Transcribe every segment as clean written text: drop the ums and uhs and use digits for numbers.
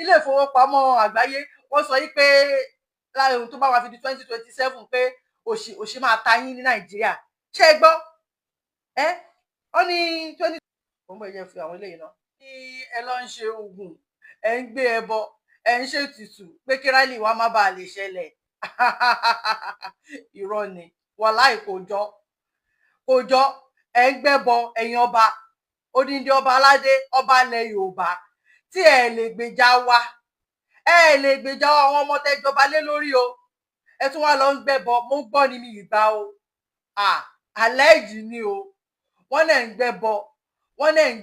ilé ìfowópamọ́ àgbáyé wọ́n sọ yí pé láàrin ohun tó bá wà fi di 2027 pé òṣì máa ta yín ní Nàìjíríà ṣé ẹ gbọ́ ó ní 20 òun bẹ̀ jẹ́ fi àwọn eléyìí náà ní ẹ lọ ń ṣe oògùn ẹ ń gbé ẹbọ ẹ ń ṣètùtù pé kí rálì wa má bàa lè ṣẹlẹ̀ irọ́ ni wàláì kò jọ ẹ ń gbẹ́bọ ẹ̀yin ọba odindi ọba aládé ọba ilẹ̀ Yorùbá tí ẹ lè gbèjà wa ẹ lè gbèjà àwọn ọmọ tẹjọba lé lórí o ẹ tún wá lọ ń gbẹ́bọ mo gbọ́ ni mi ìgbà o àlẹ́jì ni o wọ́n náà ń gbẹ́bọ wọ́n náà ń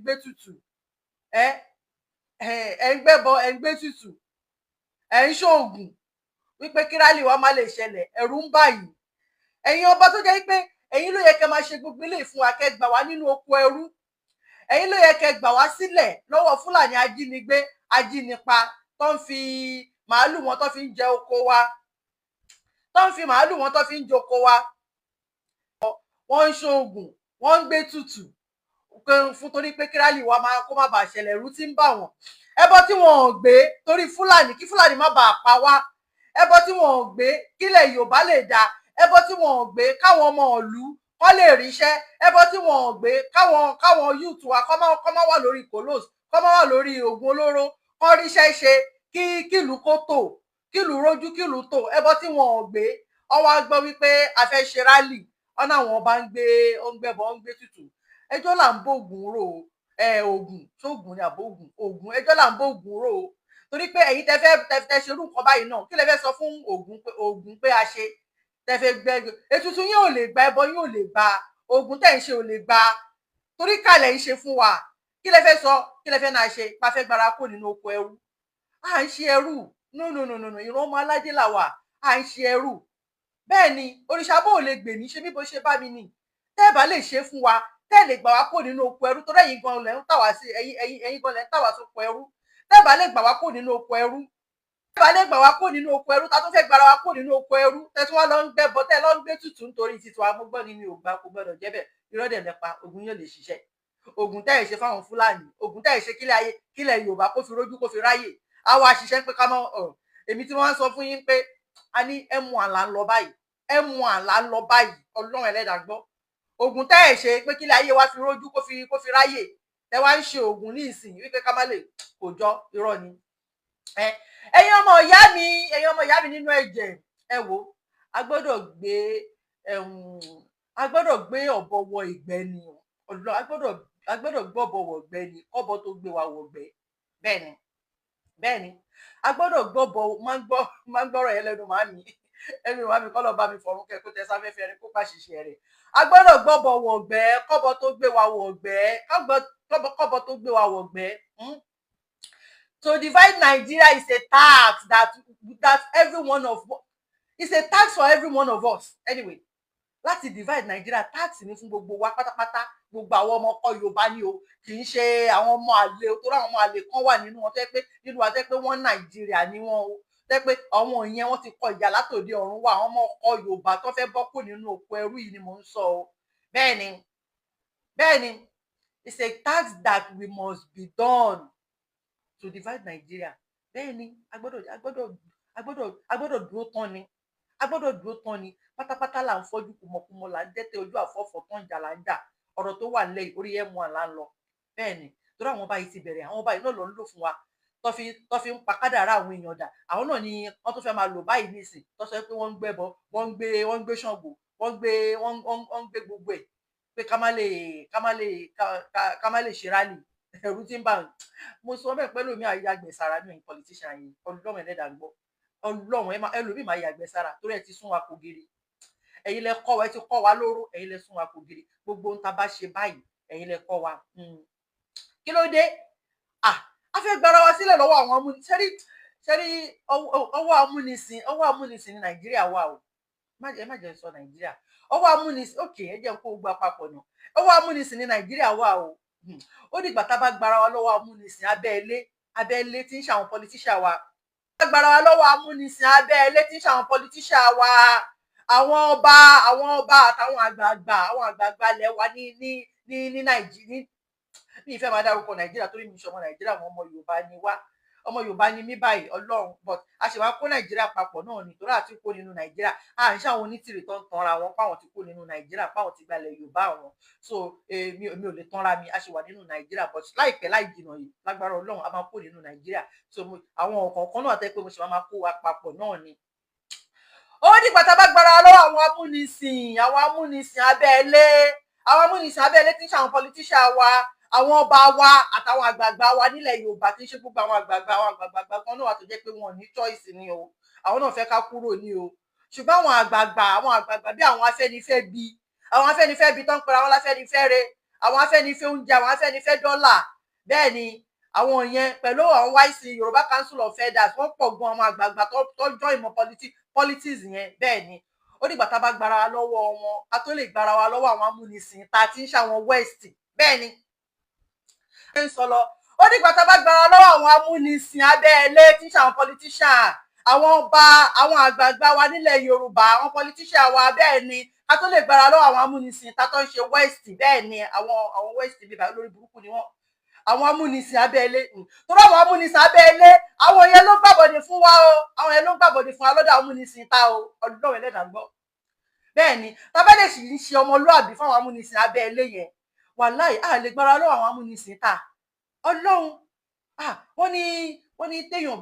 gbé tutù ẹ ń gbẹ́bọ ẹ ń gbé tutù ẹ ń ṣoògùn wípé kí rálì wa má lè ṣẹlẹ̀ ẹ̀rù ń bà yín ẹ̀yin ọba tó jẹ́ pé ẹ̀yin ló yẹ kẹ́ máa ṣe gbogbo ilé fún wa kẹ́ gbà wá nínú oko ẹrú ẹ̀yin ló yẹ kẹ́ gbà wá sílẹ̀ lọ́wọ́ Fúlàní ajínigbé ajínipa tó ń fi màálù wọn tó fi ń jẹ oko wa tó ń fi màálù wọn tó fi ń joko wa wọ́n ń ṣoògùn wọ́n ń gbé tutù fún torí pé kí rálì wa kó má bàa ṣẹlẹ̀ ẹ̀rù tí ń bà wọ́n ẹbọ tí wọn ò gbé torí Fúlàní kí Fúlàní má bàa pa wá ẹbọ tí wọn ò gbé kílẹ̀ Yorùbá lè dáa ẹbọ tí wọn ò gbé káwọn ọmọ ìlú kọ́ lè ríṣẹ́ ẹbọ tí wọn ò gbé káwọn youth wa kọ́ má wà lórí kolos kọ́ má wà lórí oògùn olóró kọ́ ríṣẹ́ ṣe kílù kó tò kílù rójú kílù tò ẹbọ tí wọn ò gbé ọwọ́ gbọ́ wípé a fẹ́ ṣe rálì ọ̀nà àwọn ọba ń gbẹ́bọ ń gbé tutù ẹjọ́ là ń bóògùn rò oògùn ṣóògùn ni àbóògùn oògùn ẹjọ́ là ń bóògùn rò torí pé ẹ̀yin tẹ́ ṣe irú nǹkan báyìí náà kí lẹ fẹ́ sọ fún oògùn pé a ṣe tẹfẹ gbẹgbẹ ètùtù yín ò lè gba ẹbọ yín ò lè gba oògùn tẹ́ ń ṣe ò lè gba torí kàlẹ̀ ń ṣe fún wa kí lẹ fẹ́ sọ kí lẹ fẹ́ náà ṣe pa fẹ́ gbára kó nínú oko ẹrú à ń ṣe ẹrú no ìran ọmọ aládé là wà à ń ṣe ẹrú bẹ́ẹ̀ ni òrìṣà bó ò lè gbè ní ṣe bí bó ṣe bá mi nì tẹ́ ẹ bá lè ṣe fún wa tẹ́ ẹ lè gbà wá kó nínú oko ẹrú torí ẹ̀yin gan lẹ ń tà wá sí ẹ̀yin gan lẹ ń tà wá sóko ẹrú tẹ́ ẹ bá lè gbà wá kó nínú oko ẹrú bá lè gbà wá kó nínú oko ẹrú ta tún fẹ́ gbára wá kó nínú oko ẹrú tẹ́ tún wá lọ ń gbẹ́bọ tẹ́ lọ ń gbé tutù nítorí títí wa gbọ́ ni mi ò gbà kó gbọ́dọ̀ jẹ́ bẹ́ẹ̀ irọ́ dẹ̀ lẹ́pa ogun yóò lè ṣiṣẹ́ ogun tẹ́ ẹ̀ ṣe fáwọn Fúlàní ogun tẹ́ ẹ̀ ṣe kílẹ̀ Yorùbá kó fi rójú kó fi ráyè àwa àṣìṣe pé ká mọ́ èmi tí wọ́n sọ fún yín pé a ní ẹmu àlà ń lọ báyìí ẹmu àlà ń lọ báyìí Ọlọ́run ẹlẹ́dàá gbọ́ ogun tẹ́ ẹ̀ ṣe pé kílẹ̀ ayé wa fi rójú kó fi ráyè tẹ́ wá ń ṣe ogun ní ìsìn wípé ká má lè kò jọ irọ́ ni ẹ̀yin ọmọ ìyá mi nínú ẹ̀jẹ̀ ẹ wò a gbọ́dọ̀ gbé ọ̀bọ wọ ìgbẹ́ ni ọlọ a gbọ́dọ̀ gbé ọ̀bọ wọ ìgbẹ́ ni ọ̀bọ tó gbé wa wọ ìgbẹ́ bẹ́ẹ̀ ni a gbọ́dọ̀ gbọ́bọ máa ń gbọ́rọ̀ yẹn lẹ́nu màmí kọ́ lọ bá mi fọ̀rún kẹ́ kó tẹ sáfẹ́fẹ́ rẹ kó pàṣìṣe rẹ̀ a gbọ́dọ̀ gbọ́bọ wọ ìgbẹ́ kọ́bọ tó gbé wa wọ ìgbẹ́ kọ́bọ tó gbé wa wọ ìgbẹ́. To divide Nigeria is a tax that every one of it's a tax for every one of us anyway. Láti divide Nigeria tax ni fún gbogbo wa pátápátá gbogbo àwọn ọmọ ọkọ Yorùbá ni o kì í ṣe àwọn ọmọ àlè torí àwọn ọmọ àlè kan wà nínú wọn tẹ́ pé nínú wa tẹ́ pé wọ́n Nàìjíríà ni wọ́n o tẹ́ pé àwọn ìyẹn wọ́n ti kọ ìjà látòde ọ̀run wá àwọn ọmọ ọkọ Yorùbá tó fẹ́ bọ́ kó nínú oko ẹrú yìí ni mò ń sọ o bẹ́ẹ̀ ni it's a tax that we must be done to divide Nigeria bẹ́ẹ̀ ni a gbọ́dọ̀ dúró tán ni pátápátá là ń fọ́jú kùmọ̀kùmọ̀ là ń dẹ́tẹ̀ ojú àfọ́fọ́ tán jà là ń jà ọ̀rọ̀ tó wà nílẹ̀ orí ẹ̀mú àlá ń lọ bẹ́ẹ̀ ni torí àwọn báyìí ti bẹ̀rẹ̀ àwọn báyìí náà lọ ń lò fún wa tó fi ń pa kádàrá àwọn èèyàn dà àwọn náà ni wọ́n tó fẹ́ máa lò báyìí nísìn tó sọ pé wọ́n ń gbẹ́bọ wọ́n ń gbé Ṣàngó wọ́n ń gbé gbogbo ẹ̀ pé ká má lè ṣe rálì ẹ̀rù tí ń bà mo sọ bẹ́ẹ̀ pé lómi àyàgbẹ̀ sára ní ẹ̀yìn politician yìí Ọlọ́run ẹlẹ́dàá gbọ́ Ọlọ́run ẹlòmíì máa yàgbẹ́ sára torí ẹ ti sún wa kò gírí ẹ̀yin lẹ kọ́ wa ẹ ti kọ́ wa lóró ẹ̀yin lẹ sún wa kò gírí gbogbo ohun tá a bá ṣe báyìí ẹ̀yin lẹ kọ́ wa kí ló dé a fẹ́ gbára wa sílẹ̀ lọ́wọ́ àwọn amúnisìn ṣẹ́rí ọwọ́ amúnisìn ní Nàìjíríà wà o ẹ má jẹ́ sọ Nàìjíríà ọwọ́ amúnisìn òkè ẹ jẹ́ kó gba papọ̀ náà ọwọ́ amúnisìn ní Nàìjíríà wà o ó dìgbà tá a bá gbára wa lọ́wọ́ amúnisìn abẹ́lé tí ń ṣe àwọn politician wa gbára wa lọ́wọ́ amúnisìn abẹ́lé tí ń ṣe àwọn politician wa àwọn ọba àtàwọn àgbààgbà ilẹ̀ wa ní Nàìjíríà mi ìfẹ́ máa dárúkọ Nàìjíríà torí mi ṣọmọ Nàìjíríà, àwọn ọmọ Yorùbá ni wá, ọmọ Yorùbá ni mí báyìí Ọlọ́run, but a ṣe wá kó Nàìjíríà papọ̀ náà ni torí àti kó nínú Nàìjíríà à ń ṣàwọn onítìrì tó ń tanra wọn páwọn ti kó nínú Nàìjíríà páwọn ti gbalẹ̀ Yorùbá wọn, so mi ò lè tanra mi, a ṣe wà nínú Nàìjíríà but láìpẹ́ láì jìnnà yìí lágbára Ọlọ́run a máa kó nínú Nàìjíríà, so àwọn ọ̀kọ̀ọ̀kan náà tẹ́ pé mo ṣe máa kó wa papọ̀ náà ni. Ó dìgbà tá a bá gbára lọ́wọ́ àwọn amúnisìn abẹ́lé, àwọn amúnisìn abẹ́lé tí ń ṣe àwọn politician wa, àwọn ọba wa àtàwọn àgbààgbà wa nílẹ̀ Yorùbá, tí ń ṣe gbogbo àwọn àgbààgbà kan náà wà tó jẹ́ pé wọn ò ní choice ni o, àwọn náà fẹ́ ká kúrò ní o, ṣùgbọ́n àwọn àgbààgbà bí àwọn Afẹ́nifẹ́ bí tó ń pera wọn láfẹ́nifẹ́re, àwọn Afẹ́nifẹ́ oúnjẹ, àwọn Afẹ́nifẹ́ dọ́là, bẹ́ẹ̀ ni àwọn yẹn pẹ̀lú àwọn YC Yorùbá Council of Elders wọ́n pọ̀ gan àwọn àgbààgbà tó join mọ́ politics yẹn, bẹ́ẹ̀ ni ó dìgbà tá a bá gbára wa lọ́wọ́ wọn a tó lè gbára wa lọ́wọ́ àwọn amúnisìn tá a ti ń ṣàwọn West, bẹ́ẹ̀ ni ó dìgbà tá a bá gbára lọ́wọ́ àwọn amúnisìn abẹ́lé tí ń ṣàwọn politician, àwọn ọba, àwọn àgbààgbà wa nílẹ̀ Yorùbá, àwọn politician wa, bẹ́ẹ̀ ni a tó lè gbára lọ́wọ́ àwọn amúnisìn tá a tó ń ṣe West, bẹ́ẹ̀ ni àwọn West bíbá lórí burúkú ni wọ́n, àwọn amúnisìn abẹ́lé torí àwọn amúnisìn abẹ́lé àwọn yẹn ló gbàbọ̀dé fún wa o, àwọn yẹn ló gbàbọ̀dé fún wa lọ́dọ̀ amúnisìn ta o, ọdún ẹlẹ́dàá gbọ́, bẹ́ẹ̀ ni tábẹ́lẹ̀ sì ń ṣe ọmọlúàbí fún àwọn amúnisìn abẹ́lé yẹn wàláì a lè gbára lọ́wọ́ àwọn amúnisìn ta Ọlọ́run. Wọ́n ní téèyàn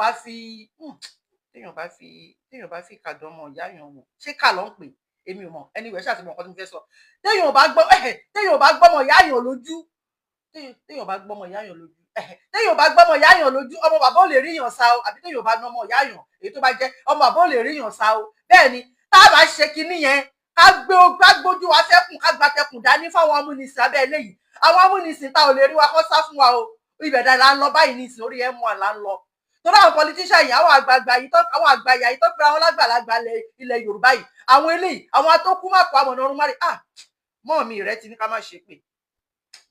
bá fi kàdán ọmọ ìyá yàn wò, ṣé kà ló ń pè èmi ò mọ̀, anyway ṣáà ti mọ̀ nǹkan tí mo fẹ́ sọ, téèyàn bá gbọ́mọ ìyá yàn lójú, téèyàn bá gbọ́mọ ìyá yàn lójú ọmọ bàbá ò lè ríyàn sá o, àbí téèyàn bá ná ọmọ ìyá yàn èyí tó bá jẹ́ ọmọ bàbá ò lè ríyàn sá o, bẹ́ẹ̀ ni tá a bá ṣe kinní yẹn ká gbójú wa fẹ́kùn ká gbatẹkùn dání fáwọn amúnisìn abẹ́lé yìí, àwọn amúnisìn tá ò lè rí wa kó sá fún wa o, ibẹ̀ dáa là ń lọ báyìí nísìn orí ẹ̀ mú à là ń lọ torí àwọn politician yìí, àwọn àgbààgbà yìí tó pera wọn lágbàlagbà ilẹ̀ Yorùbá yìí, àwọn eléyìí àwọn atókù má kó àmọ̀nà ọ̀run márì mọ́ọ̀mí rẹ ti ní ká má ṣe pé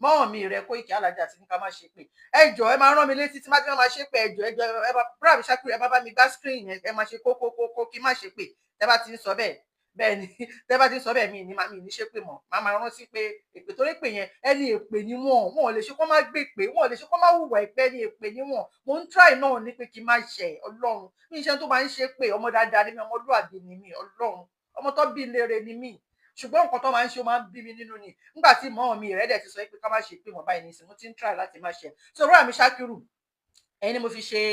mọ́ọ̀mí rẹ Koiki Alájà ti ní ká má ṣe pé ẹ jọ̀ọ́ ẹ máa rán mi létí tí má ti máa ṣe pé ẹ jọ̀ọ́ ẹ bá búrà mi ṣákìrì ẹ bá mi gbá screen yẹn ẹ máa ṣe kókó kí má ṣe pé tẹ bá ti ń sọ bẹ́ẹ̀ ni tẹ bá ti ń sọ bẹ́ẹ̀ mi ní ṣe pé mọ́ máa rántí pé èpè torí pé yẹn ẹni èpè ni wọn ò lè ṣe kó má gbé pé wọn ò lè ṣe kó má hùwà ìpè ní èpè ni wọn mo ń try náà ní pé kí n má ṣe Ọlọ́run mi iṣẹ́ tó máa ń ṣe pé ọmọ dáadáa ni mi, ọmọlúwàbí ni mi Ọlọ́run, ọmọ tó bí lére ni mi, ṣùgbọ́n nǹkan tó máa ń ṣe ó máa ń bí mi nínú ni nígbà tí mọ́ọ̀mí rẹ̀ dẹ̀ ti sọ pé ká má ṣe pé wọ́n báyìí nísìnyí mo ti ń try láti má ṣe so búrà mi ṣákìrù ẹ̀yin ni mo fi ṣe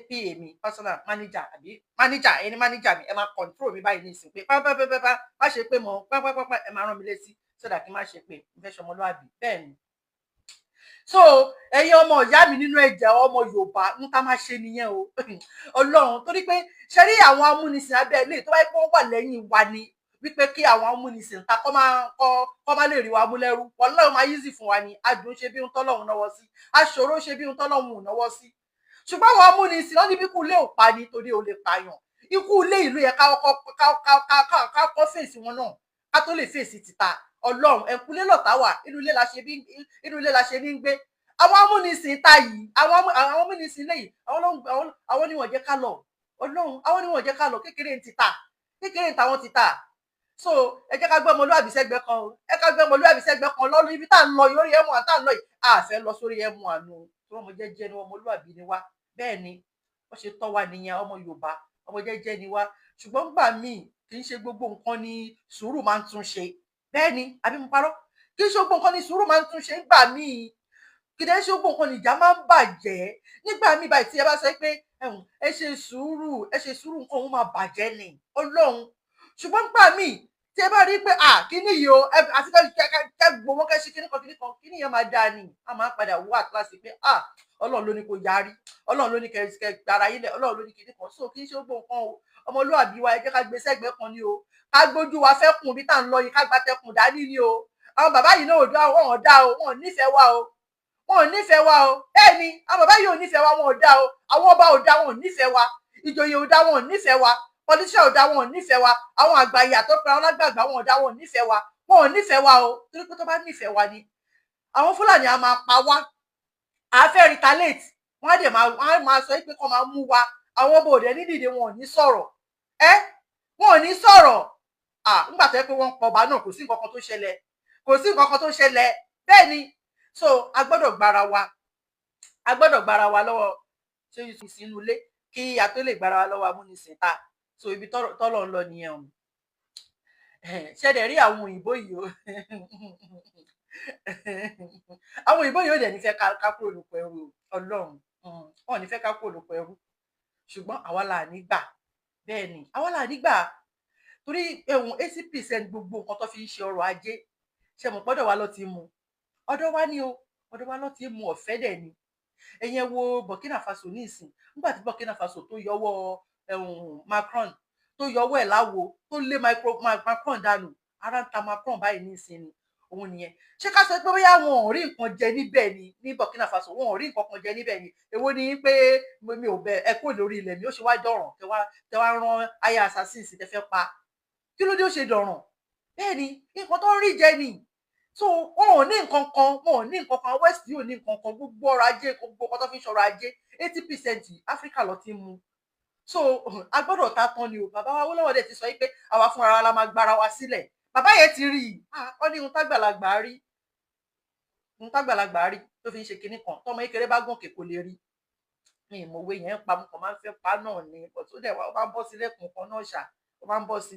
pa mi personal manager àbí manager ẹni manager mi ẹ máa control mi báyìí nísìnyí pé pápápápá má ṣe pé mọ pápápápá ẹ máa rán mi létí so that kí n má ṣe pé mo fẹ́ ṣe ọmọlúwàbí, bẹ́ẹ̀ ni so ẹ̀yin ọmọ ìyá mi nínú ẹ̀jẹ̀ ọmọ Yorùbá ń ká má ṣe nìyẹn o Ọlọ́run torí pé ṣe rí àwọn amúnisìn abẹ́lé tó wáyé pé wọ́n wà lẹ́yìn wa ni wípé kí àwọn amúnisìn ta kọ́ má lè rí wa mú lẹ́rú Ọlọ́run máa easy fún wa ni adùn ṣe bí ń tọ́lọ́run náwó sí aṣòro ṣe bí ń tọ́lọ́run náwó sí ṣùgbọ́n àwọn amúnisìn wọ́n ní bí ikú ilé ò pa ni torí o lè pààyàn ikú ilé ìlú yẹn ká kọ́ fèsì wọn náà ká tó lè fèsì tìta Ọlọ́run ẹ̀kúlé lọ̀tá wà inú ilé la ṣe ní gbé àwọn amúnisìn ta yìí àwọn amúnisìn lẹ́yìn àwọn ni wọ́n jẹ́ ká lọ Ọlọ́run àwọn ni wọ́n jẹ́ ká lọ kékeré ń tita kékeré ń ta wọ́n tita so ẹ jẹ́ ká gbé ọmọlúwàbí sẹ́gbẹ́ kan o ẹ ká gbé ọmọlúwàbí sẹ́gbẹ́ kan lọ́lú ibi tá à ń lọ yóò rí ẹ̀mú à tá à ń lọ yìí a fẹ́ lọ sórí ẹ̀mú àánú tí wọ́n mọ jẹ́jẹ́ ni ọmọlúwàbí ni wá bẹ́ẹ̀ ni wọ́n ṣe tọ́ wa nìyẹn ọmọ Yorùbá ọmọ jẹ́jẹ́ ni wá ṣùgbọ́n gbà míì kì í ṣe gbogbo nǹkan ni sùúrù máa ń tún ṣe bẹ́ẹ̀ ni àbí mo parọ́ kì í ṣe gbogbo nǹkan ni sùúrù máa ń tún ṣe gbà míì kì í ṣe gbogbo nǹkan ni ìjà máa ń bàjẹ́ nígbà míì báyìí tí ẹ bá sọ pé ẹ ṣe sùúrù nǹkan òun máa bàjẹ́ ni Ọlọ́run ṣùgbọ́n gbà míì tí ẹ bá rí pé kíní yìí o àti kẹ gbowó kẹ ṣe kíní kan kíní yẹn máa dáa ni a máa padà wá kíláàsì pé Ọlọ́run ló ní kó yarí Ọlọ́run ló ní kẹ gbára yín lẹ̀ Ọlọ́run ló ní kíní kan so kì í ṣe gbogbo nǹkan o ọmọlúwàbí wa ẹ jẹ́ ká gbé sẹ́gbẹ́ kan ni o ká gbójú wa fẹ́ kùn bí tá à ń lọ yìí ká gbatẹkùn dání ni o àwọn bàbá yìí náà ò dá wọn ò dá o wọn ò nífẹ̀ẹ́ wa o bẹ́ẹ̀ ni àwọn bàbá yìí ò nífẹ̀ẹ́ wa wọn ò dá o àwọn ọba ò dá wọn ò nífẹ̀ẹ́ wa ìjòyè ò dá wọn ò nífẹ̀ẹ́ wa politician ò dá wọn ò nífẹ̀ẹ́ wa àwọn àgbàyà tó pera wọn lágbàgbà wọn ò dá wọn ò nífẹ̀ẹ́ wa wọn ò nífẹ̀ẹ́ wa o torí pé tó bá nífẹ̀ẹ́ wa ni àwọn Fúlàní a máa pa wá a fẹ́ retaliate wọ́n á dẹ̀ máa sọ pé kọ́ máa mú wa àwọn ọba òde nídìde wọn ò ní sọ̀rọ̀ wọn ò ní sọ̀rọ̀ nígbà tó yẹ pé wọ́n ń pọ̀ ọba náà kò sí nǹkan kan tó ṣẹlẹ̀ bẹ́ẹ̀ ni so a gbọ́dọ̀ gbára wa lọ́wọ́ ṣé sínú ilé kí a tó lè gbára wa lọ́wọ́ amúnisìn ta. So ibi tọ́lọ̀ ń lọ nìyẹn o. Ṣẹ̀dẹ̀ rí àwọn òyìnbó yìí o àwọn òyìnbó yìí ò dẹ̀ ní fẹ́ ká kúrò lóko ẹrú Ọlọ́run, wọn ò ní fẹ́ ká kúrò lóko ẹrú, ṣùgbọ́n àwa là ní gbà. Bẹ́ẹ̀ ni àwa là ní gbà, torí 80% gbogbo nǹkan tó fi ń ṣe ọrọ̀ ajé ṣe mọ̀ pọ́dọ̀ wa ló ti mú, ọ̀dọ̀ wa ni o, ọ̀dọ̀ wa ló ti mú, ọ̀fẹ́ dẹ̀ ni. Ẹ̀yin ẹ wo Burkina Faso ní ìsìn, nígbà tí Burkina Faso tó yọwọ́ Macron, tó yọwọ́ ẹ̀ láwo, tó lé Macron dànù, ara ń ta Macron báyìí ní ìsìn ni. Òun nìyẹn. Ṣé ká sọ pé bóyá wọn ò rí nǹkan jẹ níbẹ̀ ni, ní Burkina Faso wọn ò rí nǹkan kan jẹ níbẹ̀ ni? Èwo ni pé mi ò bẹ ẹ kúrò lórí ilẹ̀ mi, ó ṣe wá dọ̀ràn tẹ wá rán aya assassins tẹ fẹ́ pa. Kí ló dé ó ṣe dọ̀ràn? Bẹ́ẹ̀ ni nǹkan tó ń rí jẹ ni. So wọn ò ní nǹkan kan, West yóò ní nǹkan kan, gbogbo ọrọ̀ ajé, gbogbo nǹkan tó fi ń ṣọrọ̀ ajé 80% Áfíríkà ló ti mú. So a gbọ́dọ̀ ta tán ni o. Bàbá wa Awólọ́wọ̀ dẹ̀ ti sọ pé àwa fúnra wa la máa gbára wa sílẹ̀. Bàbá yẹn ti rí i, ó ní ohun tágbàlagbà rí, tó fi ń ṣe kinní kan, tọmọ kékeré bá gòkè kò lè rí. Mi ì mọ̀ òwe yẹn pa, mo kàn máa ń fẹ́ pa náà ni, tó dẹ̀ wá bọ́ sí lẹ́kùn kan náà ṣá, ó máa ń bọ́ sí.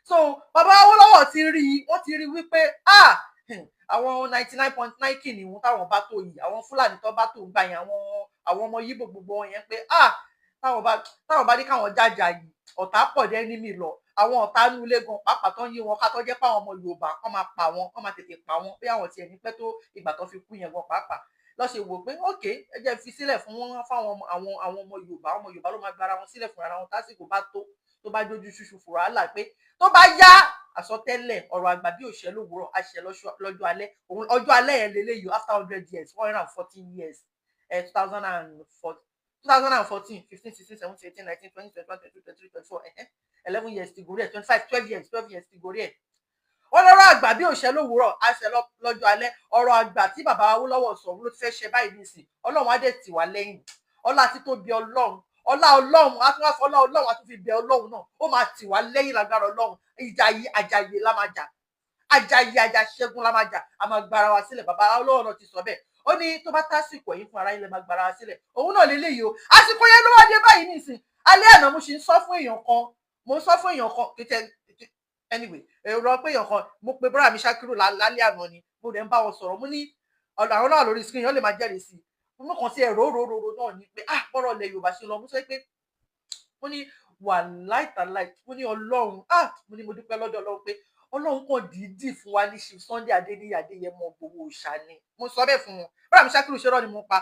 So bàbá Awólọ́wọ̀ ti rí i, wọ́n ti rí wípé àwọn 99.9 kìnìún táwọn bá tó yìí, àwọn Fúlàní tó bá tó gbà yẹn, àwọn ọmọ Yíbò gbogbo yẹn pé táwọn bá ní káwọn jájà yìí, ọ̀tá pọ̀ dé ní mi lọ, àwọn ọ̀tá inú ilé gan pàápàá tó ń yí wọn ká tó jẹ́ pé àwọn ọmọ Yorùbá kọ́ máa pa wọn, kọ́ máa tètè pa wọn, bí àwọn tiẹ̀ ní pẹ́ tó ìgbà tó fi kú yẹn gan pàápàá lọ ṣe wò pé ókè ẹ jẹ́ fi sílẹ̀ fún wọn, fáwọn àwọn ọmọ Yorùbá ló máa gbára wọn sílẹ̀ fún ara wọn tásìkò bá tó bá jójú ṣúṣú fùrọ̀ àlà pé tó bá yá àsọtẹ́lẹ̀ ọ̀rọ̀ àgbà bí òṣèlú lówùúrọ̀ àṣẹ lọ́jọ́ alẹ́. Ọjọ́ alẹ́ yẹn lélẹ́yìí after 100 years 114 years 2014 15 16 17 18 19 20 21 22 23 24 11 years ti gorí ẹ̀ 25 12 years ti gorí ẹ̀. Wọ́n lọ́rọ̀ àgbà bí òṣèlú lówùúrọ̀ àṣẹ lọ́jọ́ alẹ́. Ọ̀rọ̀ àgbà tí bàbá Awólọ́wọ̀ sọ ló ti fẹ́ ṣe báyìí nísìn. Ọlọ́run á dẹ̀ tì wá lẹ́yìn. Ọlá títóbi Ọlọ́run, Ọlọ́run á tún wá fọlá Ọlọ́run á tún fi bẹ Ọlọ́run náà, ó máa tì wá lẹ́yìn lágbára Ọlọ́run. Ìjà yìí àjàyè la máa jà, àjàṣẹ́gun la máa jà, a máa gbára wa sílẹ̀. Bàbá Awólọ́wọ̀ náà ti sọ bẹ́ẹ̀, ó ní tó bá tásìkò yìí fún ara yín lè máa gbára wa sílẹ̀. Òun náà lélẹ́yìí o, àsìkò yẹn ló wá dé báyìí nísìn. Alẹ́ àná mo ṣì ń sọ fún èèyàn kan, anyway èrò pé èèyàn kan, mo pe bọ́ra mi Ṣákírù lálẹ́ àná ni, mo dẹ̀ ń bá wọn sọ̀rọ̀, mo ní àwọn náà lórí screen yẹn lè máa jẹ́rìí sí i. Mo kàn sí ẹ̀rọ náà ni pé bọ́rọ̀ ilẹ̀ Yorùbá ṣe lọ. Mo sọ pé mo ní wàláì tàláì, mo ní Ọlọ́run mo ní mo dúpẹ́ lọ́dọ̀ Ọlọ́run pé Ọlọ́run kàn dídì fún wa ní Chief Sunday Adéníyì Adéyẹmọ Ìgbòho Òòṣà ni. Mo sọ bẹ́ẹ̀ fún wọn. Bọ́ra mi Ṣákírù ṣe rọ́ ni mo pa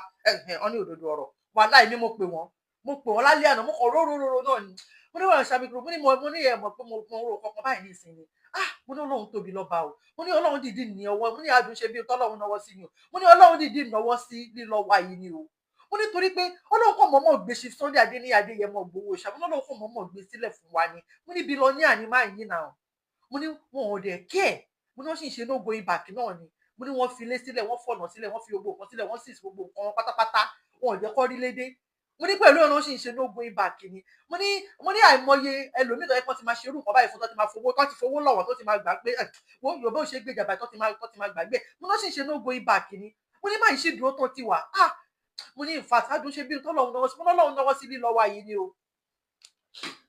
ọ ní òdodo ọ̀rọ̀, wàláì ni mo pè wọ́n lálẹ́ àná, mo kàn róróróró náà ni. Mo ní wọ́n ṣàbíkúrò, mo ní ẹ̀ mọ̀ pé mo rò kankan báyìí ní ìsinmi. Mo ní Ọlọ́run tóbi lọ́ba o, mo ní Ọlọ́run dìdí ní ọwọ́, mo ní àdúnṣe bí tọ́lọ́run náwó sí ni o, mo ní Ọlọ́run dìdí náwó sí lílọ wa yìí ni o. Mo ní torí pé Ọlọ́run kàn mọ̀ọ́mọ̀ gbé Chief Sunday Adéníyì Adéyẹmọ Ìgbòho Òòṣà, mo ní Ọlọ́run kàn mọ̀ọ́mọ̀ gbé sílẹ̀ fún wa ni. Mo ní billionaire ni máa yín náà, mo ní wọn ò dẹ̀ kẹ́, mo ní wọ́n sì ń ṣe no going back náà ni. Mo ní wọ́n fi ilé sílẹ̀, wọ́n fọ̀nà sílẹ̀, wọ́n fi gbogbo nǹkan sílẹ̀, wọ́n sì gbogbo nǹkan pátápátá, wọn ò jẹ́ kó rí lédè. Mo ní pẹ̀lú ọ̀nà sì ń ṣe no going back ni. Mo ní àìmọye ẹlòmíì tó yẹ kó ti máa ṣe irú nǹkan báyìí fún, tó ti máa fowó lọ́wọ́, tó ti máa gbàgbé wọ́n Yorùbá ò ṣe gbé ìjàmbá, tó ti máa gbàgbé. Mo ní sì ń ṣe no going back ni. Mo ní máa ń ṣe dúró tán ti wà. Mo ní in fact àdúnṣe bí tọ́lọ́run náwó sí, mo ní Ọlọ́run náwó sí lílọ wa yìí ni o.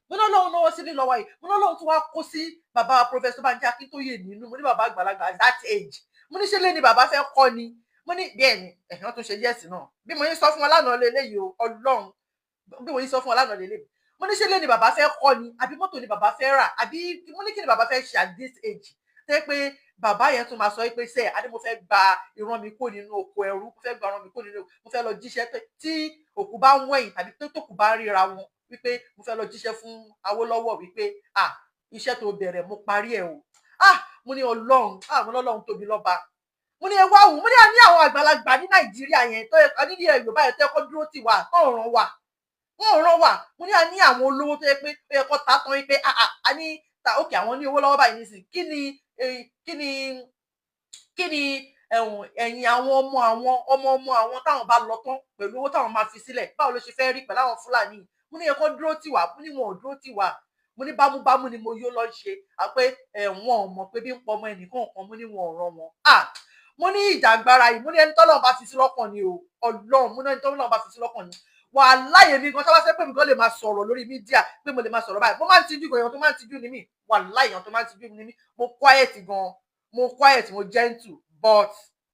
Mo ní Ọlọ́run náwó sí lílọ wa yìí. Mo ní Ọlọ́run tún wá kó sí bàbá Professor Banji Akíntóyè nínú. Mo ní bàbá àgbàlagbà at that age. Mo ní ṣé lé ni bàbá fẹ́ kọ́ ni. Mo ní bẹ́ẹ̀ ni wọ́n tún ṣe yẹ́sì náà. Bí mo yín sọ fún wọn lánàá lélẹ́yìí o, Ọlọ́run bí mo yín sọ fún wọn lánàá lélẹ́yìí. Mo ní ṣé lé ni bàbá fẹ́ kọ́ ni, àbí mọ́tò ni bàbá fẹ́ rà, àbí mo ní kí ni bàbá fẹ́ ṣe at this age. Tẹ́ pé bàbá yẹn tún máa sọ pé sẹ́ẹ̀ adé mo fẹ́ gba ìran mi kó nínú oko ẹrú, mo fẹ́ gba ìran mi kó nínú, mo fẹ́ lọ jíṣẹ́ tí òkú bá ń wẹ̀yìn tàbí tó kù bá ríra wọn wípé mo fẹ́ lọ jíṣẹ́ fún Awólọ́wọ̀ wípé iṣẹ́ tó bẹ̀rẹ̀ mo parí ẹ̀ o. Mo ní Ọlọ́run, mo ní Ọlọ́run tóbi lọ́ba. Mo ní ẹ wá wò, mo ní a ní àwọn àgbàlagbà ní Nàìjíríà yẹn tó yẹ ní ilẹ̀ Yorùbá yẹn tó yẹ kó dúró tì wá, tó ràn wá. Wọ́n ràn wá. Mo ní a ní àwọn olówó tó yẹ pé ó yẹ kó ta tán wípé a ní ta òkè àwọn ní owó lọ́wọ́ báyìí nísìn. Kí ni ẹ̀yìn àwọn ọmọ àwọn táwọn bá lọ tán pẹ̀lú owó táwọn máa fi sílẹ̀, báwo ló ṣe fẹ́ rí pẹ̀lú àwọn Fúlàní? Mo ní ẹ kó dúró tì wá. Mo ní wọn ò dúró tì wá. Mo ní bámúbámú ni mo yó lọ ṣe, pé wọn ò mọ̀ pé bí ń pọ ọmọ ẹnìkan kan. Mo ní wọn ò ràn wọn. mo ní ìjàgbara yìí mo ní ẹni tọ́lọ́run bá fi sí lọ́kàn ni o Ọlọ́run mo ní ẹni tọ́lọ́run bá fi sí lọ́kàn ni wàláhì mi gan tó bá ṣe pé mi gan lè máa sọ̀rọ̀ lórí mídíà pé mo lè máa sọ̀rọ̀ báyìí mo máa ń tijú gan èèyàn tó máa ń tijú ni mí wàláhì èèyàn tó máa ń tijú ni mí mo quiet gan mo quiet mo gentle but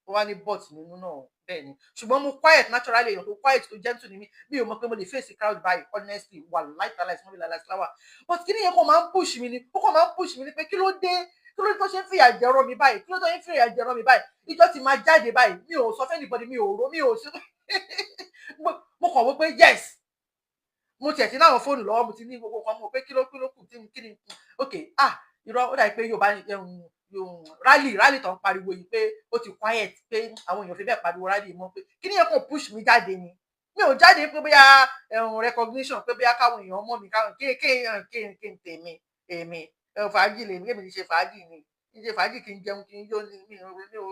ó wá ní but nínú náà bẹ́ẹ̀ ni ṣùgbọ́n mo quiet naturally èèyàn tó quiet tó gentle ni mí mi ò mọ̀ pé mo lè face crowd báyìí honestly wàláhì tàláhì ìsúnmọ́ mi lálẹ́ síláwà but kí nìyẹn kò máa ń push mi ni ó kàn máa ń push mi ni pé kí ló dé tó ṣe ń fìyà jẹrọ mi báyìí kí ló tó ń fìyà jẹrọ mi báyìí ìjọ ti máa jáde báyìí mi ò sọ fẹ́ anybody mi ò rò mi ò sí mo kàn wọ́n pé yes mo tiẹ̀ ti láwọn fóònù lọ́wọ́ mo ti ní gbogbo nǹkan mo pé kí ló kù tí kí ni ok irọ́ ó dàbí pé Yorùbá rally tó ń pariwo yìí pé ó ti quiet pé àwọn èèyàn fi bẹ́ẹ̀ pariwo rally mọ́ pé kí ni yẹn kò push mi jáde ni mi ò jáde pé bóyá recognition pé bóyá káwọn èèyàn mọ̀ mi káwọn kí n tèmi èmi fàájì lè ní èmi ṣe fàájì ni ṣe fàájì kí n jẹun kí n yó mi ò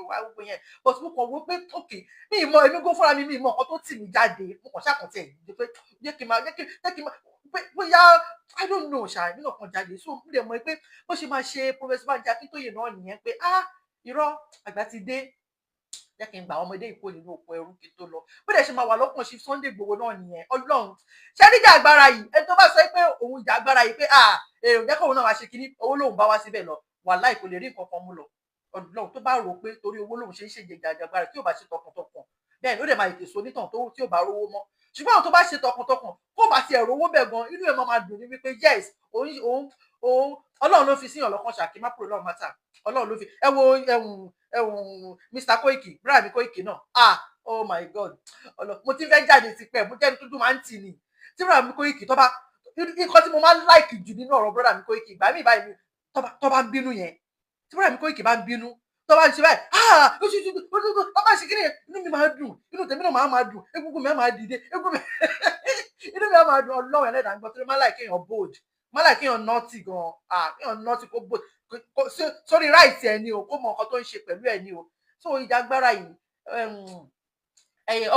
wá gbogbo yẹn but mo kàn wó pé ok mi ì mọ èmi gó fúnra mi mi ì mọ nǹkan tó tì mí jáde mo kàn ṣàkàntì ẹ̀ pé jẹ́ kí n máa bóyá I don't know ṣá èmi náà kàn jáde so mo lè mọ̀ pé bó ṣe máa ṣe Professor Banji Akíntóyè náà nìyẹn pé irọ́ àgbà ti dé jẹ́ kí n gbà ọmọdé ìkó nínú oko ẹrú kí n tó lọ bó dẹ̀ ṣe máa wà lọ́kàn sí Sunday Igboho náà nìyẹn Ọlọ́run ṣé ní ìjà agbára yìí ẹni tó bá sọ pé òun ìjà agbára yìí pé èrò jẹ́ kóun náà wá ṣe kínní owó lòun bá wá síbẹ̀ lọ wàláhì kò lè rí nǹkan kan mú lọ Ọlọ́run tó bá rò pé torí owó lòun ṣe ń ṣe ìjà agbára tí ò bá ṣe tọkàntọkàn bẹ́ẹ̀ ló dẹ̀ máa ètè so nítàn tí ò bá rówó mọ́ ṣùgbọ́n àwọn tó bá ṣe tọkàntọkàn kó bá ti ẹ̀rọ owó bẹ̀ gan inú ẹ̀ máa dùn ní wípé yes òun Ọlọ́run ló fi síyàn lọ́kàn ṣàkí má kúrò lọ́run mátà Ọlọ́run ló fi ẹ wo Mr. Koiki brother mi Koiki náà oh my God mo ti fẹ́ jáde ti pẹ́ mo jẹ́ni tó dùn máa ń tì ní tí brother mi Koiki tó bá nǹkan tí mo máa ń like jù nínú ọ̀rọ̀ brother mi Koiki ìgbà mi báyìí tó bá ń bínú yẹn tí brother mi Koiki bá ń bínú tó bá ń ṣe báyìí tó bá ń ṣe kí ni inú mi máa dùn inú tèmi náà máa dùn egungun mi máa dìde inú mi máa dùn Ọlọ́run ẹlẹ́dàá gbọ́ tó máa like kéèyàn bold máa like kéèyàn naughty gan kéèyàn naughty kó bold sórí right ẹ ni o kó mọ nǹkan tó ń ṣe pẹ̀lú ẹ ni o so ìjàgbára yìí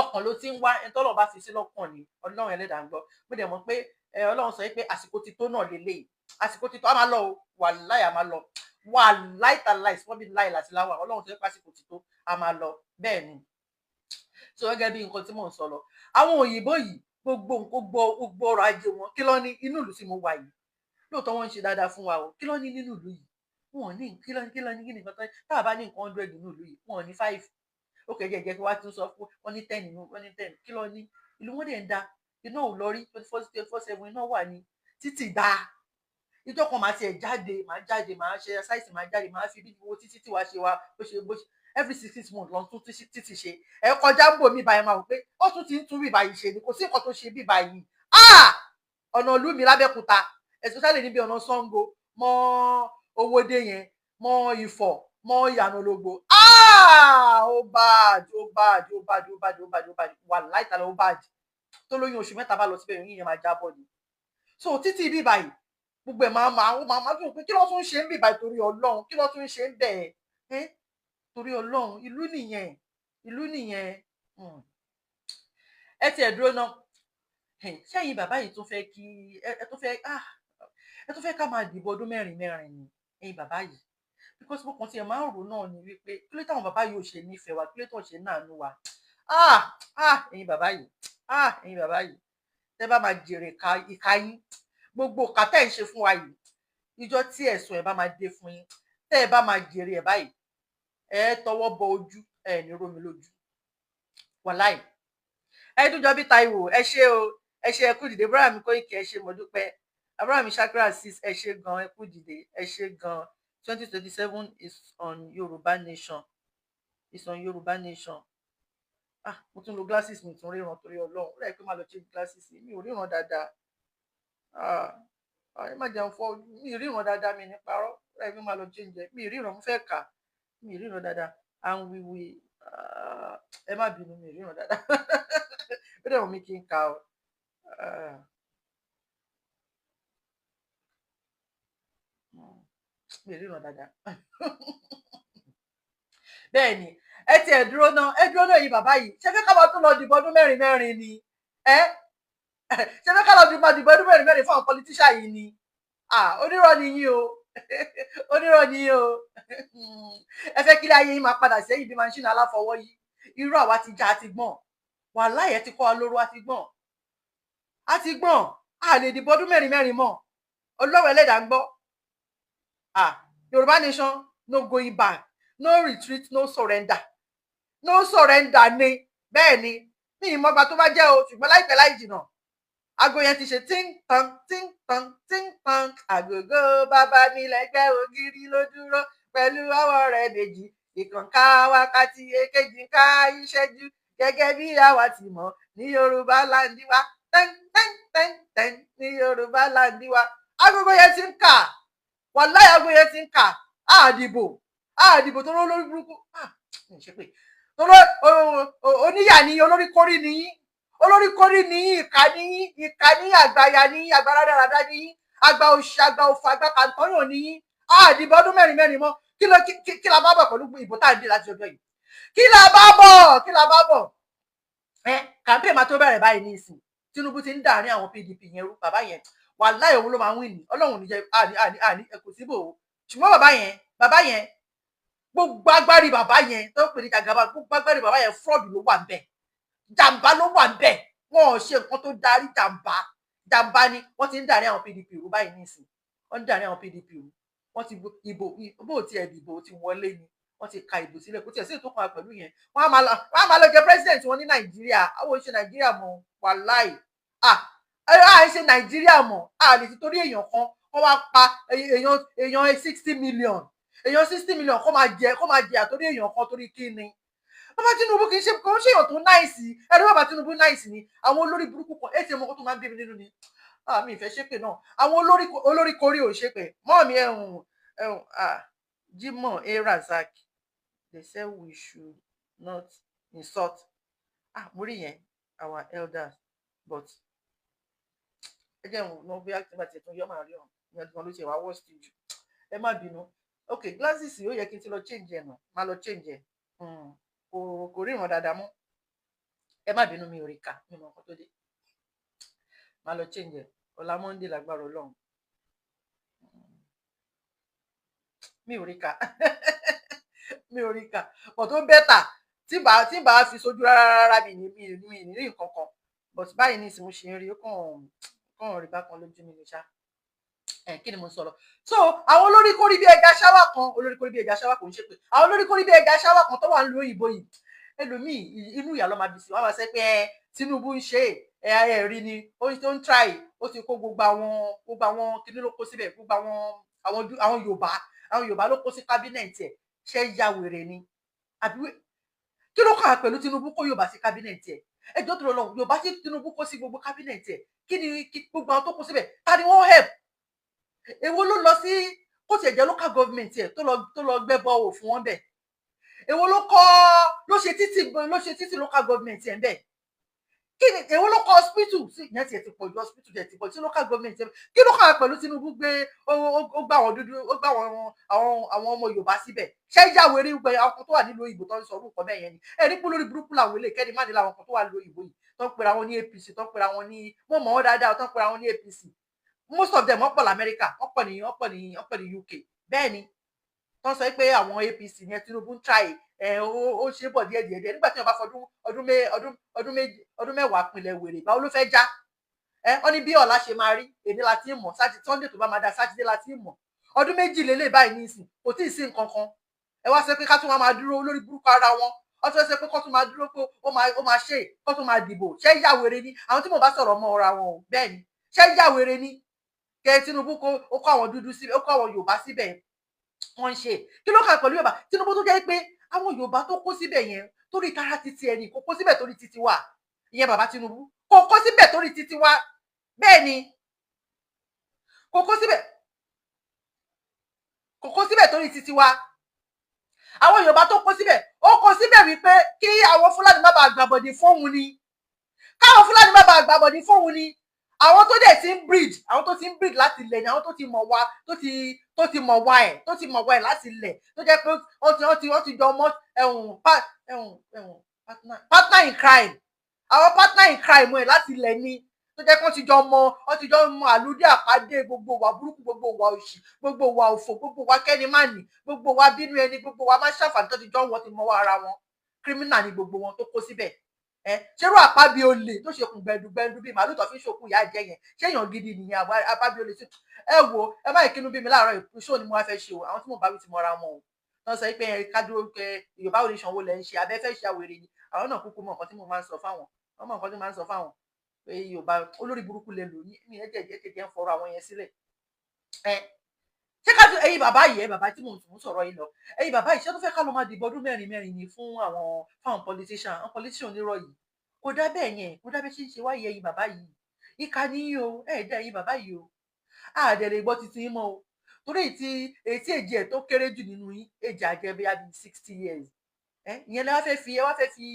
ọkàn ló ti ń wá ẹni tọ́lọ̀ bá fi sí lọ́kàn ni Ọlọ́run ẹlẹ́dàá ń gbọ́ mo dẹ̀ mọ̀ pé Ọlọ́run sọ pé àsìkò ti tó náà lélẹ́yìí àsìkò ti tó a máa lọ o wàláhì a máa lọ wàláhì tàláhì wọ́n bí láì láti láwà Ọlọ́run sọ pé àsìkò ti tó a máa lọ bẹ́ẹ̀ ni so gẹ́gẹ́ bí nǹkan tí mò ń sọ lọ àwọn òyìnbó yìí gbogbo ọrọ̀ ajé wọn kí ló ní inú ìlú tí mo wà yìí lóòótọ́ wọ́n ń ṣe dáadáa fún wa o kí ló ní nínú ìlú yìí wọn ò ní kí ló ní kí ni nǹkan tá a bá ní nǹkan 100 nínú ìlú yìí wọn ò ní 5 ó kẹjẹ jẹ kí wá tún sọ fún wọn ní 10 nínú wọn ní 10 kí ló ní ìlú wọn dẹ̀ ń da iná ò lọ rí 24/7 iná wà ní títì dáa ìjọ kan máa tiẹ̀ jáde máa ṣe ṣáìsì máa jáde máa fi bí wo títí tí wàá ṣe wa bó ṣe every 6 months lọ tún títì ṣe ẹ kọjá ń bò mí báyìí máa wò pé ó tún ti ń tún bíbá yìí ṣe ni kò sí nǹkan tó ṣe bíbá yìí ọ̀nà ìlú mi lábẹ́kúta especially níbi ọ̀nà Ṣàngó mọ́ Owódé yẹn mọ́ Ifọ̀ mọ́ Ìyànà Ológbò ó bad wà láìtàlẹ̀ ó bad tó lóyún oṣù mẹ́ta bá lọ síbẹ̀ yìí yẹn máa jábọ̀ ni so títí bíbá yìí gbogbo ẹ̀ máa dùn pé kí ló tún ṣe ń bíbá torí Ọlọ́run kí ló tún ṣe ń bẹ̀ torí Ọlọ́run ìlú nìyẹn ẹ tiẹ̀ dúró náà ṣẹ́yìn bàbá yìí tún fẹ́ kí ẹ tún fẹ́ ká máa dìbò ọdún mẹ́rin ni ẹ̀yin bàbá yìí because mo kàn tiẹ̀ máa ń rò náà ni wípé kí ló táwọn bàbá yìí ò ṣe nífẹ̀ẹ́ wa kí ló tó ṣe náànú wa ẹ̀yin bàbá yìí tẹ́ bá máa jèrè ìka yín gbogbo kàtẹ́ ẹ̀ ń ṣe fún wa yìí ìjọ tí ẹ̀sùn ẹ̀ bá máa dé fún yín tẹ́ ẹ bá máa jèrè ẹ̀ báyìí ẹ tọwọ́ bọ ojú ẹ ní rómi lójú wàláì ẹ dújọ bí Táíwò ẹ ṣé o ẹ ṣé ẹ kú dìde búrà mi Kóìkì ẹ ṣé mo dúpẹ́ àbúrò mi Shakira 6 ẹ ṣé gan ẹ kú dìde ẹ ṣé gan 2027 is on Yoruba Nation mo tún lo glasses mi tún ríran torí Ọlọ́run ó rẹ̀ pé máa lọ change glasses mi ò ríran dáadáa ẹ má jẹun fọ mi ì ríran dáadáa mi ní parọ́ ó rẹ̀ pé máa lọ change mi ì ríran mo fẹ́ kà mi ì ríran dáadáa and ẹ má bínú mi ì ríran dáadáa ó dẹ̀ wọ́n mi kí n kà ọ́ mi ì ríran dáadáa bẹ́ẹ̀ ni ẹ tiẹ̀ dúró náà yìí bàbá yìí ṣe fẹ́ ká máa tún lọ dìbò ọdún mẹ́rin ni ṣe fẹ́ ká lọ dìbò ọdún mẹ́rin fún àwọn politician yìí ni onírọ́ ni yín o onírọ̀ ni o ẹ fẹ́ kí láyé yín máa padà sẹ́yìn bí máṣínì aláfọwọ́ yìí irú àwa ti já àti gbọ̀n wàláhì ẹ ti kọ́ wa lóró àti gbọ̀n a lè dìbò ọdún mẹ́rin mọ́ Ọlọ́run ẹlẹ́dàá ń gbọ́ Yorùbá nation no going back no retreat no surrender ni bẹ́ẹ̀ ni ní ìmọ̀gbà tó bá jẹ́ o ṣùgbọ́n láìpẹ́ láì jìnnà aago yẹn ti ṣe tíntàn àgògó bàbá mi lẹ́gbẹ́ ògiri ló dúró pẹ̀lú ọwọ́ rẹ̀ méjì ìkànká wákàtí èkejì ká ìṣẹ́jú gẹ́gẹ́ bí àwa ti mọ̀ ní Yorùbá láǹdí wa tẹ́ntẹ́ntẹ́ntẹ́n ní Yorùbá láǹdí wa agogo yẹn ti ń kà wàláhì aago yẹn ti ń kà àdìbò tó lórí burúkú ṣe pé oníyà ni olórí kórí nìyí ìkà níyí àgbàyà níyí àgbàrá dáradá níyí àgbà òṣì àgbà òfò àgbà kàńtọ́yàn níyí àdìbò ọdún mẹ́rin mọ́ kí la bá bọ̀ pẹ̀lú ìbò tá à ń dé láti ọjọ́ yìí kí la bá bọ̀ campaign máa tó bẹ̀rẹ̀ báyìí ní ìsìn Tinubu ti ń dàárín àwọn PDP yẹn rú bàbá yẹn wàláhì òun ló máa ń win ní Ọlọ́run ní jẹ́ àní kò síbò ṣùgbọ́n bàbá yẹn gbogbo agbárí bàbá yẹn tó pè ní Jagaba gbogbo agbárí bàbá yẹn fraud ló wà ńbẹ̀ jàǹbá ló wà ńbẹ̀ wọn ò ṣe nǹkan tó darí jàǹbá ni wọ́n ti ń dàárín àwọn PDP rú báyìí ní ìsìn wọ́n ń dàárín àwọn PDP rú wọ́n ti ìbò bó ti ẹ̀ dìbò ti wọlé ni wọ́n ti ka ìbò sílẹ̀ kó tiẹ̀ sí ètò kan pẹ̀lú yẹn wọ́n á máa lọ jẹ president wọn ní Nàìjíríà àwọn ìṣe Nàìjíríà mọ́ wàláì àìṣe Nàìjíríà mọ́ àlè ti torí èèyàn kan wọ́n wá pa èèyàn 60 million kó máa jẹ àtòrí èèyàn kan torí kí ni bàbá Tinubu kì í ṣe èèyàn tó náìsì ẹni bàbá Tinubu náìsì ni àwọn olórí burúkú kan èsì ọmọ kan tó máa ń bí mi nínú ni mi ìfẹ́ ṣépè náà àwọn olórí korí ò ṣépè mọ́ mi Jimoh Razak they say we should not insult mo rí yẹn our elders but ẹ jẹ́ ìwọ̀n bí activity tó yọ máa rí ọ̀hún ìyẹn gan ló ṣe wá worst jù ẹ má bínú ok glasses ó yẹ kí n ti lọ change ẹ nà má lọ change ẹ kò ríran dáadáa mọ́ ẹ má bínú mi ò rí kà mi mọ nǹkan tó dé má lọ change ẹ ọ̀la Monday lágbára Ọlọ́run mi ò rí kà but ó bẹ́tà tí bá fi sojú rárá mi ní rí nǹkan kan but báyìí ní ìsìn mo ṣe ń rí ó kàn rí bákan lójú mi ní ṣá kí ni mo sọ̀rọ̀ so àwọn olórí kórí bí ẹja ṣáwà kan ń ṣe pé àwọn olórí kórí bí ẹja ṣáwà kan tó wà ń lo òyìnbó yìí ẹlòmíì inú ìyá ló máa bí sí wọn máa sẹ pé Tinubu ń ṣe rí ni ó ń try ó ti kó gbogbo àwọn kíní ló kó síbẹ̀ gbogbo àwọn Yorùbá ló kó sí kábínẹ̀tì ẹ̀ ṣe ya wèrè ni àbí kí ló kàn pẹ̀lú Tinubu kó Yorùbá sí kábínẹ̀tì ẹ̀ ẹjọ́ tó lọ Yorùbá tí Tinubu kó sí gbogbo kábínẹ̀tì ẹ̀ kí ni gbogbo àwọn tó kó síbẹ̀ ta ni wọ́n help èwo ló lọ sí kó tiẹ̀ jẹ́ local government ẹ̀ tó lọ gbẹ́ bọ́ọ̀ fún wọn bẹ̀ èwo ló ṣe títì local government ẹ̀ ń bẹ̀ kí ni èwo ló kọ́ hospital sí ìyẹn tiẹ̀ ti pọ̀ ju hospital tiẹ̀ ti pọ̀ sí local government ẹ̀ kí ló kàn pẹ̀lú Tinubu gbé ó gbà wọn dúdú ó gbà wọn àwọn ọmọ Yorùbá síbẹ̀ ṣé ìyàwó eré gbẹ àwọn tó wà nílùú òyìnbó tó ń sọ orúkọ bẹ́ẹ̀ yẹn ni ẹ̀rí pé lórí burúkú làwọn ilé kẹ́ni má ní làwọn kan tó wà nílùú òyìnbó yìí tó ń pera wọn ní APC tó ń pera wọn ní mo mọ̀ wọ́n dáadáa tó ń pera wọn ní APC most of them wọ́n pọ̀ lamẹ́ríkà wọ́n pọ̀ ní UK bẹ́ẹ̀ ni tó ń sọ pé àwọn APC yẹn Tinubu ń try ó ṣe bọ̀ díẹ̀ nígbà tí wọ́n bá fọdún ọdún mẹ́wàá pinlẹ̀ wèrè báwo ló fẹ́ já wọ́n ní bí ọ̀la ṣe máa rí èdè láti mọ̀ Sunday tó bá máa da sátidé láti mọ̀ ọdún méjì lélẹ̀ báyìí nísìn kò tí ì sí nǹkan kan ẹ wá sọ pé ká tún máa dúró lórí burúkú ara wọn wọ́n tún sọ pé kó tún máa dúró pé ó máa ṣe kó tún máa dìbò ṣé ìyá wèrè ni àwọn tí mo bá sọ̀rọ̀ mọ́ ọ̀ra wọn o bẹ́ẹ̀ ni ṣé ìyá wèrè ni kẹ Tinubu ó kó àwọn dúdú síbẹ̀ ó kó àwọn Yorùbá síbẹ̀ wọ́n ń ṣe kí ló kàn pẹ̀lú Yorùbá Tinubu tó jẹ́ pé àwọn Yorùbá tó kó síbẹ̀ yẹn torí tara titi ẹni kò kó síbẹ̀ torí titi wa ìyẹn bàbá Tinubu kò kó síbẹ̀ torí titi wa bẹ́ẹ̀ ni kò kó síbẹ̀ torí titi wa àwọn Yorùbá tó kó síbẹ̀ ó kó síbẹ̀ wípé kí àwọn Fúlàní má bàa gbàbọ̀dì fóun ni káwọn Fúlàní má bàa gbàbọ̀dì fóun ni àwọn tó dẹ̀ ti ń breed láti ilẹ̀ ni àwọn tó ti mọ̀ wá ẹ̀ láti ilẹ̀ tó jẹ́ pé wọ́n ti jọ mọ́ partner in crime àwọn partner in crime ẹ̀ láti ilẹ̀ ni tó jẹ́ kó ti jọ mọ àlùdí àpàdé gbogbo wa burúkú, gbogbo wa òṣì, gbogbo wa òfò, gbogbo wa kẹ́ni má ní, gbogbo wa bínú ẹni, gbogbo wa má ṣàǹfààní tó ti jọ wọ́n ti mọ́wọ́ ara wọn. Criminal ni gbogbo wọn tó kó síbẹ̀. Ṣerú àpábí olè tó ṣe kùn gbẹ̀dùgbẹ̀dù bíi màálù tó fi ń ṣòkú ìyá jẹ yẹn, ṣé èèyàn gidi nìyẹn àpábí olè sí? Ẹ wo, ẹ má ìkínú bí mi láàárọ̀ ìṣó ni mo wá fẹ́ ṣe o, àwọn tí mo bá wí ti mọ́ra wọn o. Wọ́n sọ pé kádúró pé Yorùbá oníṣàn wo lẹ̀ ń ṣe, abẹ́ fẹ́ ṣe àwèrè ni. Àwọn náà kúkú mọ nǹkan tí mo máa ń sọ fáwọn. Wọ́n mọ nǹkan tí mo máa ń sọ fáwọn. Pé Yorùbá olórí burúkú lè lò ní mi ẹ̀jẹ̀ ń fọ̀rọ̀ àwọn yẹn sílẹ̀. Ṣé ká tún ẹ̀yin bàbá yìí, bàbá tí mò ń sọ̀rọ̀ yìí lọ. Ẹ̀yin bàbá yìí ṣé tó fẹ́ ká lọ máa dìbò ọdún mẹ́rin ni fáwọn politician, àwọn politician onírọ̀ yìí. Kò dá bẹ́ẹ̀ yẹn, kò dá bẹ́ẹ̀ ṣe wáyé ẹ̀yin bàbá yìí. Ìkà ni yín o, ẹ̀ẹ́dá ẹ̀yin bàbá yìí o. Àdẹ̀ lè gbọ́ titi yín mọ́ o. Torí ètí èjì ẹ̀ tó kéré jù nínú yín, èjì àjẹ́ bí i 60 years. Ìyẹn lẹ wá fẹ́ fi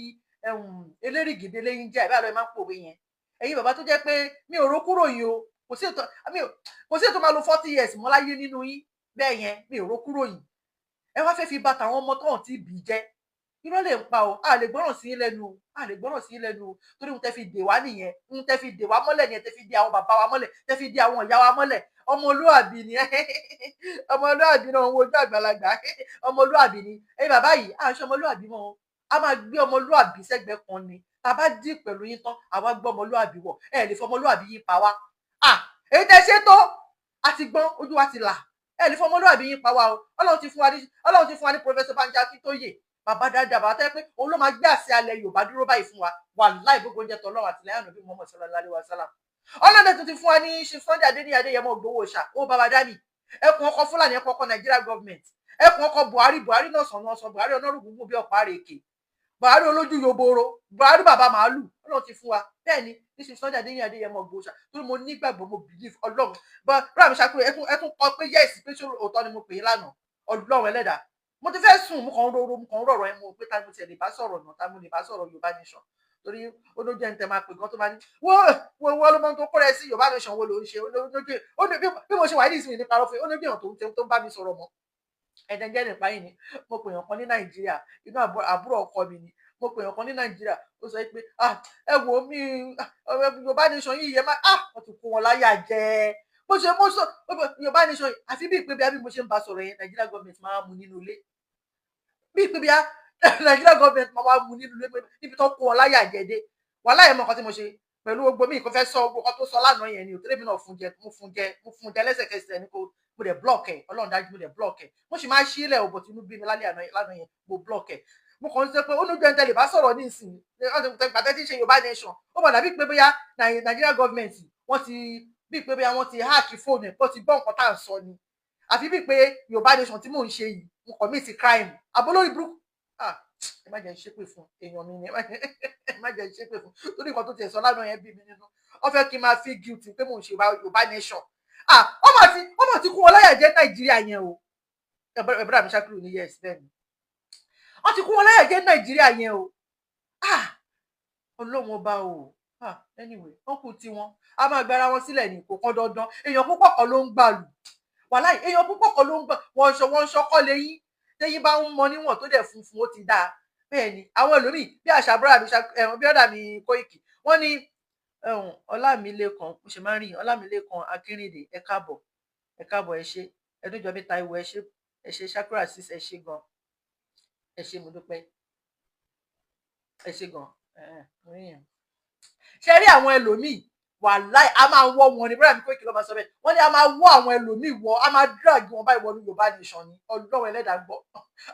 elérìgìdè lẹ́yìn jẹ́ àbí àlọ́ ẹ máa ń pòwe yẹn. Ẹ̀yin bàbá tó jẹ́ pé mi ò ró kúrò yín o. Kò sí ètò máa lo 40 years mọ́ láyé nínú yín. Bẹ́ẹ̀ yẹn mi ò ró kúrò yín. Ẹ wá fẹ́ fi bàtà àwọn ọmọ tó hàn tí bì jẹ́. Irọ́ lè ń pa o, a lè gbọ́ràn sí yín lẹ́nu o, a lè gbọ́ràn sí yín lẹ́nu o. Torí ohun tẹ́ fi dè wá nìyẹn, ohun tẹ́ fi dè wá mọ́lẹ̀ nìyẹn, tẹ́ fi dè àwọn bàbá wa mọ́lẹ̀, tẹ́ fi dè àwọn ìyá wa mọ́lẹ̀. Ọmọlúàbí ni ọmọlúàbí náà ń wojú àgbàlagbà. Ọmọlúàbí ni ẹ̀yin bàbá yìí, à ń ṣe ọmọlúàbí mọ́ o. A máa gbé ọmọlúàbí sẹ́gbẹ̀ẹ́ kan ni. Tá bá dì pẹ̀lú yín tán, àwa gbọ́ ọmọlúàbí wọ̀. Ẹ lè fọ ọmọlúàbí yín pa wá. Èyí tẹ́ ṣe tó, a ti gbọ́n, ojú wa ti là. Ẹ lè fọ ọmọlúàbí yín pa wá o. Ọlọ́run ti fún wa ní Professor Banji Akintoye. Bàbá dáadáa, bàbá tẹ́ pé òun ló máa gbé àṣẹ alẹ́ Yorùbá dúró báyìí fún wa. Wàláhì gbogbo oúnjẹ tọ́lọ́run àti lẹ́yìn ànábì Muhammad sallallahu alaihi wasallam. Ọlọ́run tún ti fún wa ní ṣe Sunday Adéníyì Adéyẹmọ Ògbówó ṣà, ó bàbá dání. Ẹkùn ọkọ̀ Fúlàní, ẹkùn ọkọ̀ Nigeria government. Ẹkùn ọkọ̀ Buhari náà sọ̀nà Buhari ọ̀nàrúgbùngbùn bí ọ̀pá rèké. Buhari olójú yoboro, Buhari bàbá màálù. Ọlọ́run ti fún wa. Bẹ́ẹ̀ ni, ní ṣe Sunday Adéníyì Adéyẹmọ Ògbówó ṣà. Torí mo nígbàgbọ́, mo believe Ọlọ́run. Bọ́lá mi ṣàkóso ẹkùn kọ pé yes, pé ṣé òótọ́ ni mo pè é lánàá. Ọlọ́run ẹlẹ́dàá. Mo ti fẹ́ sùn, mo kàn rọ̀rọ̀ ẹ mo pé ta mo ti lè bá sọ̀rọ̀ náà, ta mo lè bá sọ̀rọ̀ Yorùbá nation. Torí ó ló jẹ́ ń tẹ́ máa pè gan tó máa ní wọ́n ló mọ́ tó kọ́rẹ́ sí Yorùbá nation wo ló ń ṣe. Bí mo ṣe wà ní ìsinmi nípa rọ́fẹ́, ó ní bí èèyàn tó ń bá mi sọ̀rọ̀ mọ́. Ẹ̀dẹ̀jẹ́ nípa yìí ni mo pè èèyàn kan ní Nàìjíríà, inú àbúrò ọkọ mi ni. Mo pè èèyàn kan ní Nàìjíríà, ó sọ pé ẹ wò mí Yorùbá nation yìí yẹ wọ́n ti kó wọn láyà jẹ. Bó ṣe mo sọ Yorùbá nation yìí, àfi bí ìpè bí mo ṣe ń bá sọ̀rọ̀ yẹn, Nigeria government máa mú nínú ilé. Bí ìpè bí Nigeria government máa mú nínú ilé níbi tó kó wọn láyà jẹ dé. Wàláhì mọ nǹkan tí mo ṣe pẹ̀lú gbogbo mi kò fẹ́ sọ gbogbo nǹkan tó sọ lánàá yẹn ni òtẹ́lẹ̀ mi náà mo fún jẹ lẹ́sẹ̀kẹsẹ̀ ni mo dẹ̀ block ẹ̀. Ọlọ́run dájú mo dẹ̀ block ẹ̀. Mo sì máa ṣí ilẹ̀ òbò tí inú bí mi lálẹ́ lánàá yẹn mo block ẹ̀. Mo kàn ń sọ pé ó ní gbẹ́ntẹ́ lè bá sọ̀rọ̀ ní ìsìn gbàtẹ́ tí ń ṣe Yorùbá nation. Ó mọ̀ dàbí pé bóyá Nigeria government wọ́n ti hack fóònù ẹ̀, wọ́n ti gbọ́ nǹkan tá à ń sọ ni. Àfi bí pé Yorùbá nation tí mò ń ṣe yìí mo commit crime. Àbólórí burúkú. Ẹ má jẹ́ ṣépè fún èèyàn mi ni, ẹ má jẹ́ ṣépè fún torí nǹkan tó ti sọ lánàá yẹn bí mi nínú. Wọ́n fẹ́ kí n máa feel guilty pé mò ń ṣe Yorùbá nation. Ọmọ ti kú wọn láyà jẹ́ Nàìjíríà yẹn o. Ẹ̀bùrà mi ṣàkúrò ní yes bẹ́ẹ̀ ni. Wọ́n ti kú wọn láyà jẹ́ Nàìjíríà yẹn o. Ọlọ́run ọba o. Anyway, wọ́n kú tiwọn. A máa gbára wọn sílẹ̀ ní kò kán dandan. Èèyàn púpọ̀ kan ló ń gbàlù. Wàláhì èèyàn púpọ̀ kan ló ń gbà. Wọ́n ṣọkọ́ lẹ́yìn. Tẹ́yìn bá ń mọ níwọ̀n tó dẹ̀ funfun ó ti dáa. Bẹ́ẹ̀ ni àwọn ẹlòmíì bí àṣà bí ọ̀dà mi Kóìkì. Wọ́n ní Ọlámilékan, mo ṣe máa ń rí Ọlámilékan Akínrìndé, ẹ káàbọ̀ ẹ ṣé. Ẹdúnjọbí Táíwò ẹ ṣé Shakira sis ẹ ṣé gan. Ẹ ṣé mo dúpẹ́. Ẹ ṣé gan. Ṣé rí àwọn ẹlòmíì wàláhì a máa wọ́ wọn ni bọ́dà mi Kóìkì ló máa sọ bẹ́ẹ̀. Wọ́n ní a máa wọ́ àwọn ẹlòmíì wọ́, a máa drag wọn báyìí wọnú Yorùbá nation ni. Ọlọ́run ẹlẹ́dàá gbọ́.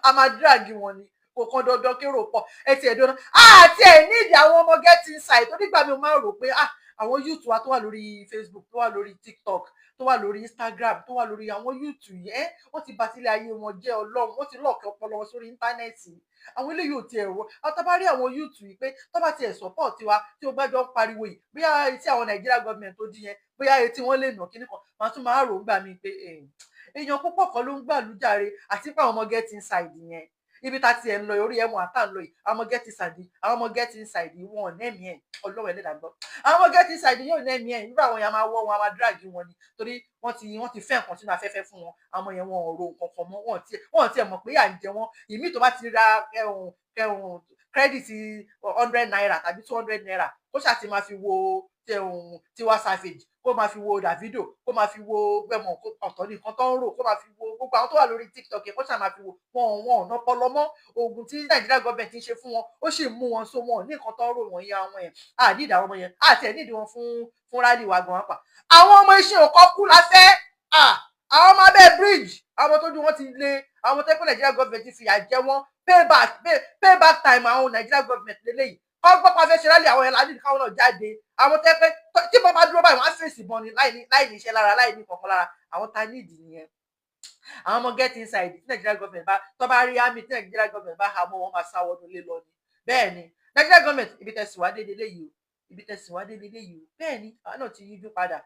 A máa drag wọn ni. Kò kan dandan kérò pọ̀. Ẹ ti ẹ̀dọ́ náà. Àti ẹ̀ nídìí àwọn ọmọ get inside. Tó nígbà mi ò máa rò pé àwọn youth wa tó wà lórí Facebook, tó wà lórí TikTok, tó wà lórí Instagram, tó wà lórí àwọn YouTube yẹn, wọ́n ti bà sílẹ̀ ayé wọn jẹ́ Ọlọ́run. Wọ́n ti lọ́ọ̀kẹ́ ọpọlọ wọn sórí íńtánẹ́ẹ̀tì. Àwọn eléyìí ò tiẹ̀ rọ. Àwọn tá bá rí àwọn youth yìí pé tó bá tiẹ̀ support wa tí ó gbájọ́ ń pariwo yìí, bóyá etí àwọn Nigeria government tó dín yẹn, bóyá etí wọn lè nà kíní kan, màá tún máa rò ó gbà mí pé èèyàn púpọ̀ kan ló ń gbà lújàre àti pé àwọn ọmọ get inside yẹn. Ibi tá ti ẹ̀ ń lọ orí ẹ̀mú àtà ń lọ yìí, àwọn ọmọ get inside wọn ò nẹ́ẹ̀mí ẹ̀. Ọlọ́run ẹlẹ́dàá gbọ́. Àwọn ọmọ get inside yóò nẹ́ẹ̀mí ẹ̀. Nígbà àwọn yẹn máa wọ́ wọn, a máa drag wọn ni. Torí wọ́n ti fẹ́ nǹkan sínú afẹ́fẹ́ fún wọn. Àwọn yẹn wọn ò ro nǹkan kan mọ́. Wọ́n ti ẹ̀ mọ̀ pé à ń jẹ wọn. Ìmí tó bá ti ra credit 100 naira tàbí 200 naira kó ṣáà ti máa fi wo Tiwa Savage, kó máa fi wo Davido, kó máa fi wo gbẹmọ ọ̀tọ̀ nìkan tó ń rò, kó máa fi wo gbogbo àwọn tó wà lórí TikTok kó ṣáà máa fi wo wọn ọ̀nà pọlọmọ oògùn tí Nàìjíríà gọọmenti ń ṣe fún wọn ó sì mú wọn so wọn ní nǹkan tó ń rò wọ̀nyí àwọn yẹn àdídì àwọn ọmọ yẹn àti ẹ̀ nídìí wọn fún rálì wa gan pa àwọn ọmọ iṣẹ́ òkọ́ kú la fẹ́ àwọn ọmọ abẹ́ bridge àwọn tójú wọn ti le àwọn tó ń pẹ́ Nàìjíríà gọọmenti fìyà jẹ wọn payback time àwọn Nàìjíríà gọọmenti lélẹ́yìí ọgbọ́n pa fẹ́ ṣe rálì àwọn ẹ̀la nídìí káwọn náà jáde àwọn tẹ́ pé tí bọ́ bá dúró báyìí wọ́n á fèsì bọ́n ni láì ní iṣẹ́ lára láì ní kankan lára àwọn ta nídìí nìyẹn àwọn ọmọ get inside tí Nàìjíríà gọọmenti bá tó bá rí àmì tí Nàìjíríà gọọmenti bá hà mọ́ wọn máa sá wọnú ilé lọ ni bẹ́ẹ̀ ni Nàìjíríà gọọmenti ibi tẹ̀sí wá dédé léyìí o ibi tẹ̀sí wá dédé léyìí o bẹ́ẹ̀ ni àwọn náà ti yíjú padà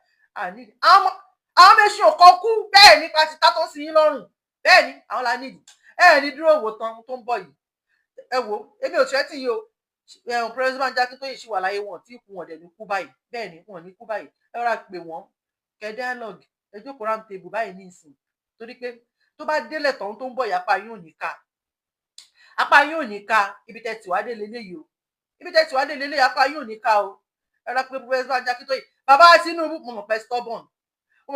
àwọn méṣin ò kọ́ kú bẹ́ẹ̀ ni pa ti tátọ́ sí yín lọ́rùn bẹ́ẹ̀ ni àwọn la nídìí ní dúró wò tán tó ń bọ̀ yìí ẹ wo èmi ò tẹ́ tì yìí o president Akintoye ṣì wà láyé wọn tí ikú wọn dẹ̀ ní kú báyìí bẹ́ẹ̀ ni wọn ní kú báyìí ẹ rọra pè wọ́n kẹ́ dialogue ẹ jókòó round table báyìí ní ìsìn torí pé tó bá délẹ̀ tọ̀hún tó ń bọ̀ yàpá yóò ní ká apá yóò ní ká ibi tẹ́ tìwádé lélẹ́yìí o ibi tẹ́ tìwádé lélẹ́yìí apá yóò ní ká o ẹ rọra pé president Akintoye bàbá Tinubu mo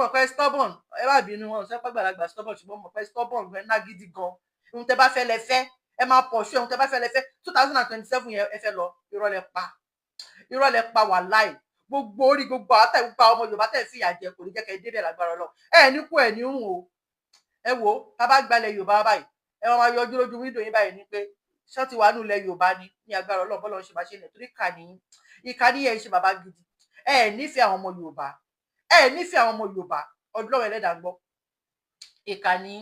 mọ̀ pé stubborn ẹ bá bínú wọn ṣe pàgbàlagbà stubborn ṣùgbọ́n mo mọ̀ pé stubborn gan ná gidi gan ohun tẹ́ bá fẹ́ lẹ fẹ́ ẹ máa pọ̀ ṣú ohun tẹ́ bá fẹ́ lẹ fẹ́ 2027 yẹn ẹ fẹ́ lọ irọ́ lẹ pa wà láì gbogbo orí gbogbo àtẹ gbogbo ọmọ Yorùbá tẹ̀ fìyà jẹ kò ní jẹ́ kẹ́ débẹ̀ lágbára Ọlọ́run ẹ ní kú ẹ ní hùn o ẹ wò tá bá gbalẹ̀ Yorùbá báyìí ẹ máa yọjú lójú wíńdò yín báyìí ní pé ṣé ti wà nílẹ̀ Yorùbá ní agbára Ọlọ́run bọ́lọ́ ṣe máa ṣe nẹ̀ torí ìkànnì yẹn ṣe bàbá gidi ẹ nífẹ̀ẹ́ àwọn ọmọ Yorùbá Ọlọ́run ẹlẹ́dàá gbọ́ ìkànnì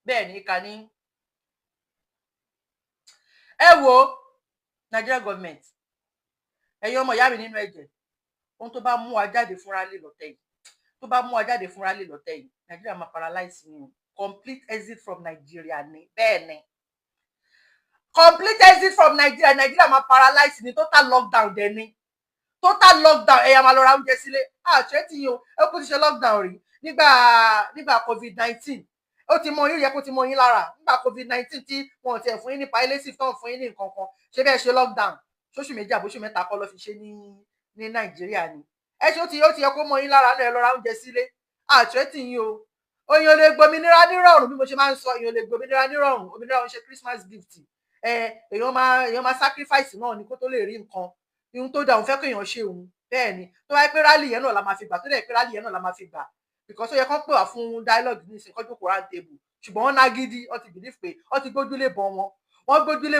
bẹ́ẹ̀ ni ìkànnì ẹ wo Nigeria government ẹ̀yin ọmọ ìyá mi nínú ẹ̀jẹ̀ ohun tó bá mú wa jáde fúnra lè lọ́tẹ̀ yìí Nigeria máa paralyze ni o complete exit from Nigeria ni bẹ́ẹ̀ ni complete exit from Nigeria máa paralyze ni total lockdown dẹ̀ ni total lockdown ẹ̀yà máa lọ ra oúnjẹ sílé àṣẹ tí yín o ẹ kò ti ṣe lockdown rí nígbà COVID-19 ó ti mọ yín yẹ kó ti mọ yín lára nígbà COVID-19 tí wọn ti ẹ̀ fún yín ní palliative tán fún yín ní nǹkan kan ṣé bẹ́ẹ̀ ṣe lockdown ṣóṣù méjì àbóṣù mẹ́ta kọ́ ló fi ṣe ní Nàìjíríà ni ẹ ṣé ó ti yẹ kó mọ yín lára náà ẹ lọ ra oúnjẹ sílé àṣẹ tí yín o òyìn ò lè gbòmìnira nírọ̀rùn bí mo ṣe máa ń sọ òyìn ò lè gbòmìnira nírọ̀rùn òmìnira òun ṣe Christmas gift èèyàn máa sacrifice náà ni kó tó lè rí nǹkan ihun tó da òun fẹ́ kéèyàn ṣe òun bẹ́ẹ̀ ni tó wáyé pé rálì yẹn náà la máa fi gbà tó dẹ̀ pé rálì yẹn náà la máa fi gbà because ó yẹ kán pè wá fún dialogue ní ìsìn kọ́jú kó round table ṣùgbọ́n wọ́n ná gidi wọ́n ti believe pé wọ́n ti gbójúlé bọn wọ́n gbójúlé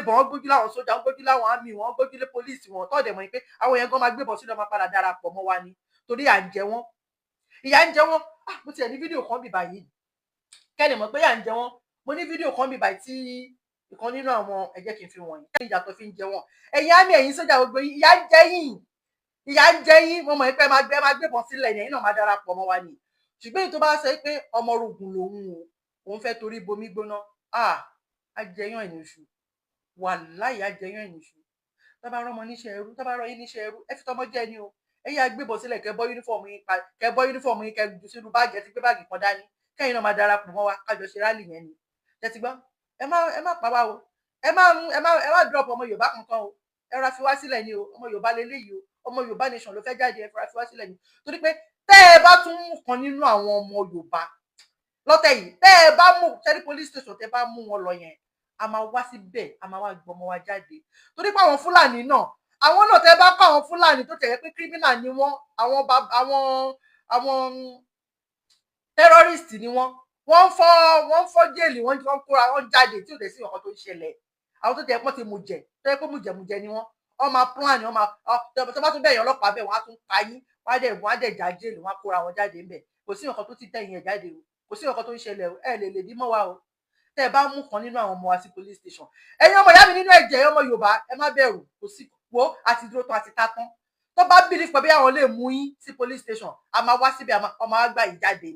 àwọn sójà wọ́n gbójúlé àwọn army wọ́n gbójúlé police wọn tọ́ọ̀dẹ̀ mọ̀ pé àwọn yẹn gan máa gbébọn sílẹ̀ máa padà darapọ̀ mọ́ wa ni torí ìyà ń jẹ wọ́n mo tiẹ̀ ní fídíò kan bì báyìí kẹ́ni mọ̀ pé ìyà ń jẹ wọ́n mo ní fídíò kan bì báyìí tí ìkan nínú àwọn ẹ jẹ́ kí n fi wọ̀nyí kẹ́ni ìjà tó fi ń jẹ wọ́n ẹ̀yin army ẹ̀yin sójà gbogbo ìyà ń jẹ yín mo mọ̀ pé ẹ máa gbébọn sílẹ̀ yẹn náà máa darapọ̀ mọ́ wa ni ṣùgbọ́n èyí tó bá sọ pé ọmọ orogun lòun òun fẹ́ torí bomi gbóná ajẹyàn ìníṣu wàláhì ajẹyàn ìníṣu tó bá rán ọmọ níṣẹ́ ẹrú tó bá rán yín níṣẹ́ ẹrú ẹ fi tọmọ jẹ ni o ẹ̀yin agbébọn sílẹ̀ kẹ́ bọ́ yúnífọ̀mù yín kẹ́ jù sínú báàgì ẹ ti gbé báàgì kan dání kẹ́yìn náà máa darapọ̀ mọ́ wa kájọ ṣe rálì yẹn ni ẹ ti gbọ́ ẹ má pa wá o ẹ má drop ọmọ Yorùbá kankan o ẹ rọra fi wá sílẹ̀ ni o ọmọ Yorùbá lélẹ́yìí o ọmọ Yorùbá nation ló fẹ́ jáde ẹ rọra fi wá sílẹ̀ ni torí pé tẹ́ ẹ bá tún mú kan nínú àwọn ọmọ Yorùbá lọ́tẹ̀ yìí tẹ́ ẹ bá mú sẹ́rí police station tẹ́ bá mú wọn lọ yẹn a máa wá síbẹ̀ a máa wá gbọmọ wa jáde torí pé àwọn Fúlàní náà àwọn náà tẹ́ bá kọ́ àwọn Fúlàní tó tẹ̀yẹ pé criminal ni wọ́n àwọn terrorist ni wọ́n fọ́ jẹ́ẹ̀lì wọ́n kóra wọn jáde tí ò dẹ̀ sí ọ̀kan tó ń ṣẹlẹ̀ àwọn tó tẹ̀yẹ pọ́n ti mùjẹ̀ tó yẹ pé mùjẹ̀mùjẹ̀ ni wọ́n máa plan wọ́n máa tó bá tún bẹ̀yàn ọlọ́pàá bẹ̀ wọ́n á tún pa yín wọ́n á dẹ̀ já jẹ́ẹ̀lì wọ́n á kóra wọn jáde ńbẹ̀ kò sí ọ̀kan tó ti tẹ̀yìn ẹ̀ jáde o kò sí ọ̀kan tó ń ṣẹlẹ̀ o ẹ lè bí mọ́ wa o tẹ́ ẹ bá mú kan nínú àwọn ọmọ wa sí police station ẹ̀yin ọmọ ìyá mi nínú ẹ̀jẹ̀ ọmọ Yorùbá ẹ má bẹ̀rù kò sí wo àti dúró tán àti tá tán tó bá bìlì pé bí àwọn lè mú yín sí police station a máa wá síbi ọmọ wa gbà yín jáde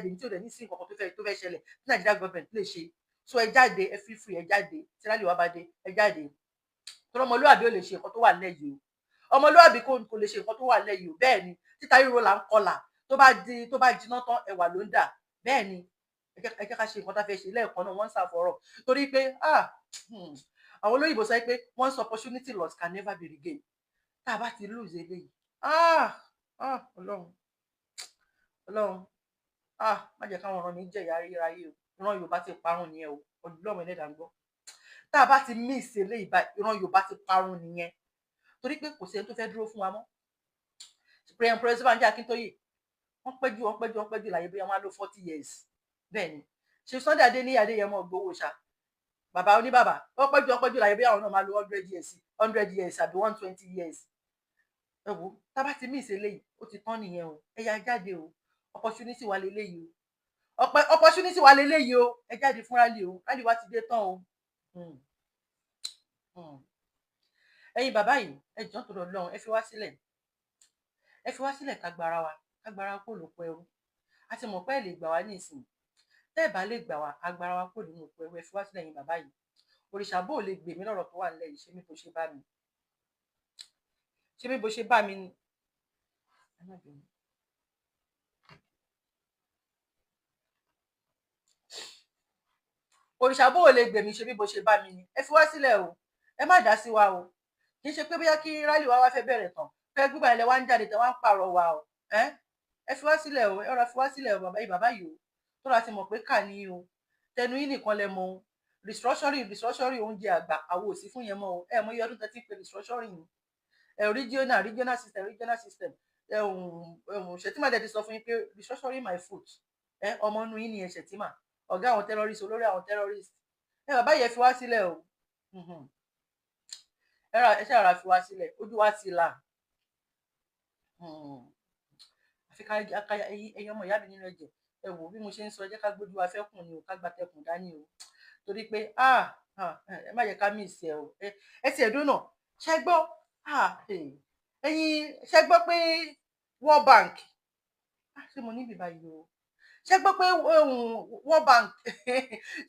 ni tí ò dẹ̀ ní sí nǹkan tó fẹ́ ṣẹlẹ̀ tí Nigeria government lè ṣe so ẹ jáde ẹ fi free ẹ jáde tí rálì wa bá dé ẹ jáde tó ọmọlúwàbí ò lè ṣe nǹkan tó wà nílẹ̀ yìí o ọmọlúwàbí kò lè ṣe nǹkan tó wà nílẹ̀ yìí o bẹ́ẹ̀ ni títa ríro là ń kọlà tó bá jiná tán ẹwà ló ń dà bẹ́ẹ̀ ni ẹ jẹ́ ká ṣe nǹkan tá a fẹ́ ṣe lẹ́ẹ̀kan náà wọ́n ń ṣàfọ̀rọ̀ torí pé àwọn olóyìnbó sọ pé once opportunity lost can never be regained. Tá a bá ti lose eléyìí Ọlọ́run má jẹ́ káwọn ọ̀ràn mi jẹ́ ìyá ayérayé o. Ìran Yorùbá ti parun nìyẹn o. Ọlọ́run ẹlẹ́dàá ń gbọ́. Tá a bá ti miss eléyìí báyìí, ìran Yorùbá ti parun nìyẹn. Torí pé kò sí ẹni tó fẹ́ dúró fún wa mọ́. President Akintoye wọ́n pẹ́jù láyé bóyá wọ́n á lò 40 years. Bẹ́ẹ̀ ni ṣe Sunday Adéyẹmọ Ìgbòho ṣá bàbá oníbàbà wọ́n pẹ́jù láyé bóyá àwọn náà máa lò 100 years àbí 120 years. Ẹ wo tá a bá ti miss eléyìí ó ti tán nìyẹn o. Ẹ yá jáde o. Opportunity wa leléyìí o. Opportunity wa leléyìí o. Ẹ jáde fún rally o. Rally wa ti dé tán o. Ẹ̀yin bàbá yìí ẹ jọ̀ọ́ torí Ọlọ́run ẹ fi wá sílẹ̀ ká gbára kó lóko ẹrú. A ti mọ̀ pé ẹ lè gbà wá ní ìsìn. Tẹ́ ẹ bá lè gbà wá agbára wa kó nínú oko ẹrú. Ẹ fi wá sílẹ̀ ẹ̀yin bàbá yìí. Òrìṣà bó lè gbè mí lọ́rọ̀ tó wà nílẹ̀ yìí. Ṣé mi bó ṣe bá mi ni. Òrìṣà bó lè gbè mí ṣe bí bó ṣe bá mi ni. Ẹ fi wá sílẹ̀ o. Ẹ má dá sí wa o. Kì í ṣe pé bóyá kí rally wa wá fẹ́ bẹ̀rẹ̀ tán fẹ́ gbígbà ilẹ̀ wa ń jáde tẹ́ wá ń pààrọ̀ wa o. Ẹ fi wá sílẹ̀ o. Ẹ rọra fi wá sílẹ̀ o bàbá yìí o. Tó ra ti mọ̀ pé kà ní o. Tẹnu yín nìkan lẹ mọ̀ o. Restructuring oúnjẹ àgbà àwo òsì fún yẹn mọ́ o. Ẹ mọ̀ iye ọdún tẹ́ ti pè restructuring ni. Regional system. Ṣètìmá dẹ̀ ti sọ fún yín pé restructuring my food. Ọmọ inú yín ni ẹ Ṣètìmá. Ọ̀gá àwọn terrorist olórí àwọn terrorist. Bàbá yìí ẹ fi wá sílẹ̀ o. Ẹ ṣàrà fi wá sílẹ̀ ojú wa ti là. Àfi ká ẹ̀yin ọmọ ìyá mi nínú ẹ̀jẹ̀ ẹ wò bí mo ṣe ń sọ ẹ jẹ́ ká gbójú wa fẹ́kùn ni o ká gba tẹkùn dání o torí pé ẹ má yẹ ká mí ìsẹ̀ o ẹ ti ẹ̀dùn náà ṣe gbọ́ ẹ̀yin ṣe gbọ́ pé World Bank ṣé mo níbi báyìí o ṣe gbọ́ pé World Bank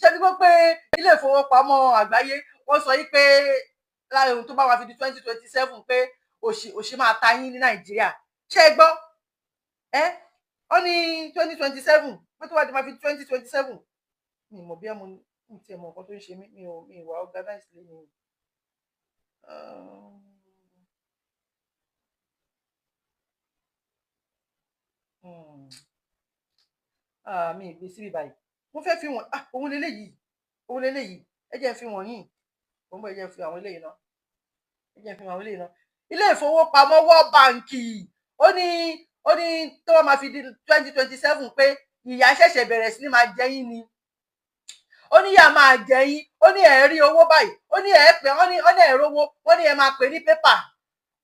ṣe gbọ́ pé ilé ìfowópamọ́ àgbáyé wọ́n sọ yìí pé láàrin ohun tó bá wà fi di 2027 pé òṣì máa ta yín ní Nàìjíríà ṣe gbọ́ ó ní 2027 wọ́n tó wá di máa fi 2027 mi mọ̀ bí mo ti ẹ̀ mọ̀ nǹkan tó ń ṣe mí mi ìwà organized lé mi. Mi ìgbé síbi báyìí mo fẹ́ fi wọ̀n òun lélẹ́yìí ẹ jẹ́ fi wọ̀n yìí mo ń bọ̀ ẹ jẹ́ fi àwọn eléyìí náà ilé ìfowópamọ́ World Bank ó ní tó wọ́n máa fi di 2027 pé ìyà ṣẹ̀ṣẹ̀ bẹ̀rẹ̀ sí ní máa jẹ yín ni ó ní ìyà máa jẹ yín ó ní ẹ̀ rí owó báyìí ó ní ẹ̀ pẹ́ wọ́n ní ẹ̀ rówó wọ́n ní ẹ̀ máa pè ní pépà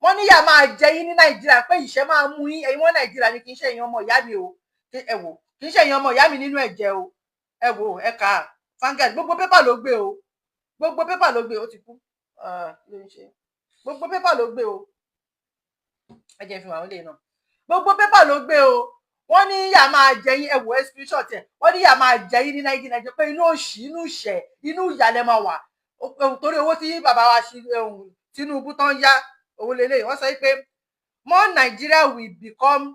wọ́n ní ìyà máa jẹ yín ní Nàìjíríà pé ìṣẹ́ máa mú yín ẹ̀yin wọ́n Nàìjíríà ni kì í ṣe ẹ̀yin ọmọ ìyá mi o ẹ wò kì í ṣe ẹ̀yin ọmọ ìyá mi nínú ẹ̀jẹ̀ o ẹ wò ẹ kà á fangad gbogbo pépà ló gbé o ó ti kú gbogbo pépà ló gbé o ẹ jẹ́ fi wà ó lè náà gbogbo pépà ló gbé o wọ́n ní ìyà máa jẹ yín ẹ wò ẹ screenshot ẹ wọ́n ní ìyà máa jẹ yín ní Nàìjíríà pé inú òṣì inú ìṣẹ́ inú ìyàlẹ̀ máa wà torí owó tí bàbá wa ṣe Tinubu tán yá owó lélẹ̀ wọ́n sọ pé more Nigeria will become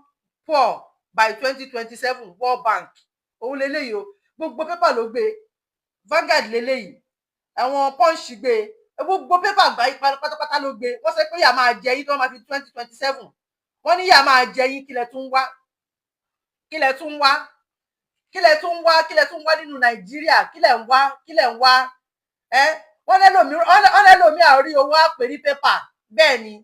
poor by 2027 World Bank owó lélẹ̀ yìí o gbogbo pépà ló gbé Vanguard lélẹ̀ yìí àwọn Punch gbé gbogbo pépà àgbáyé pátápátá ló gbé wọ́n sọ pé ìyà máa jẹ yín tí wọ́n máa fi 2027 wọ́n ní ìyà máa jẹ yín kílẹ̀ tún wá nínú Nàìjíríà kílẹ̀ ń wá wọ́n lẹ́lòmí àórí owó àpè ní pépà bẹ́ẹ̀ ni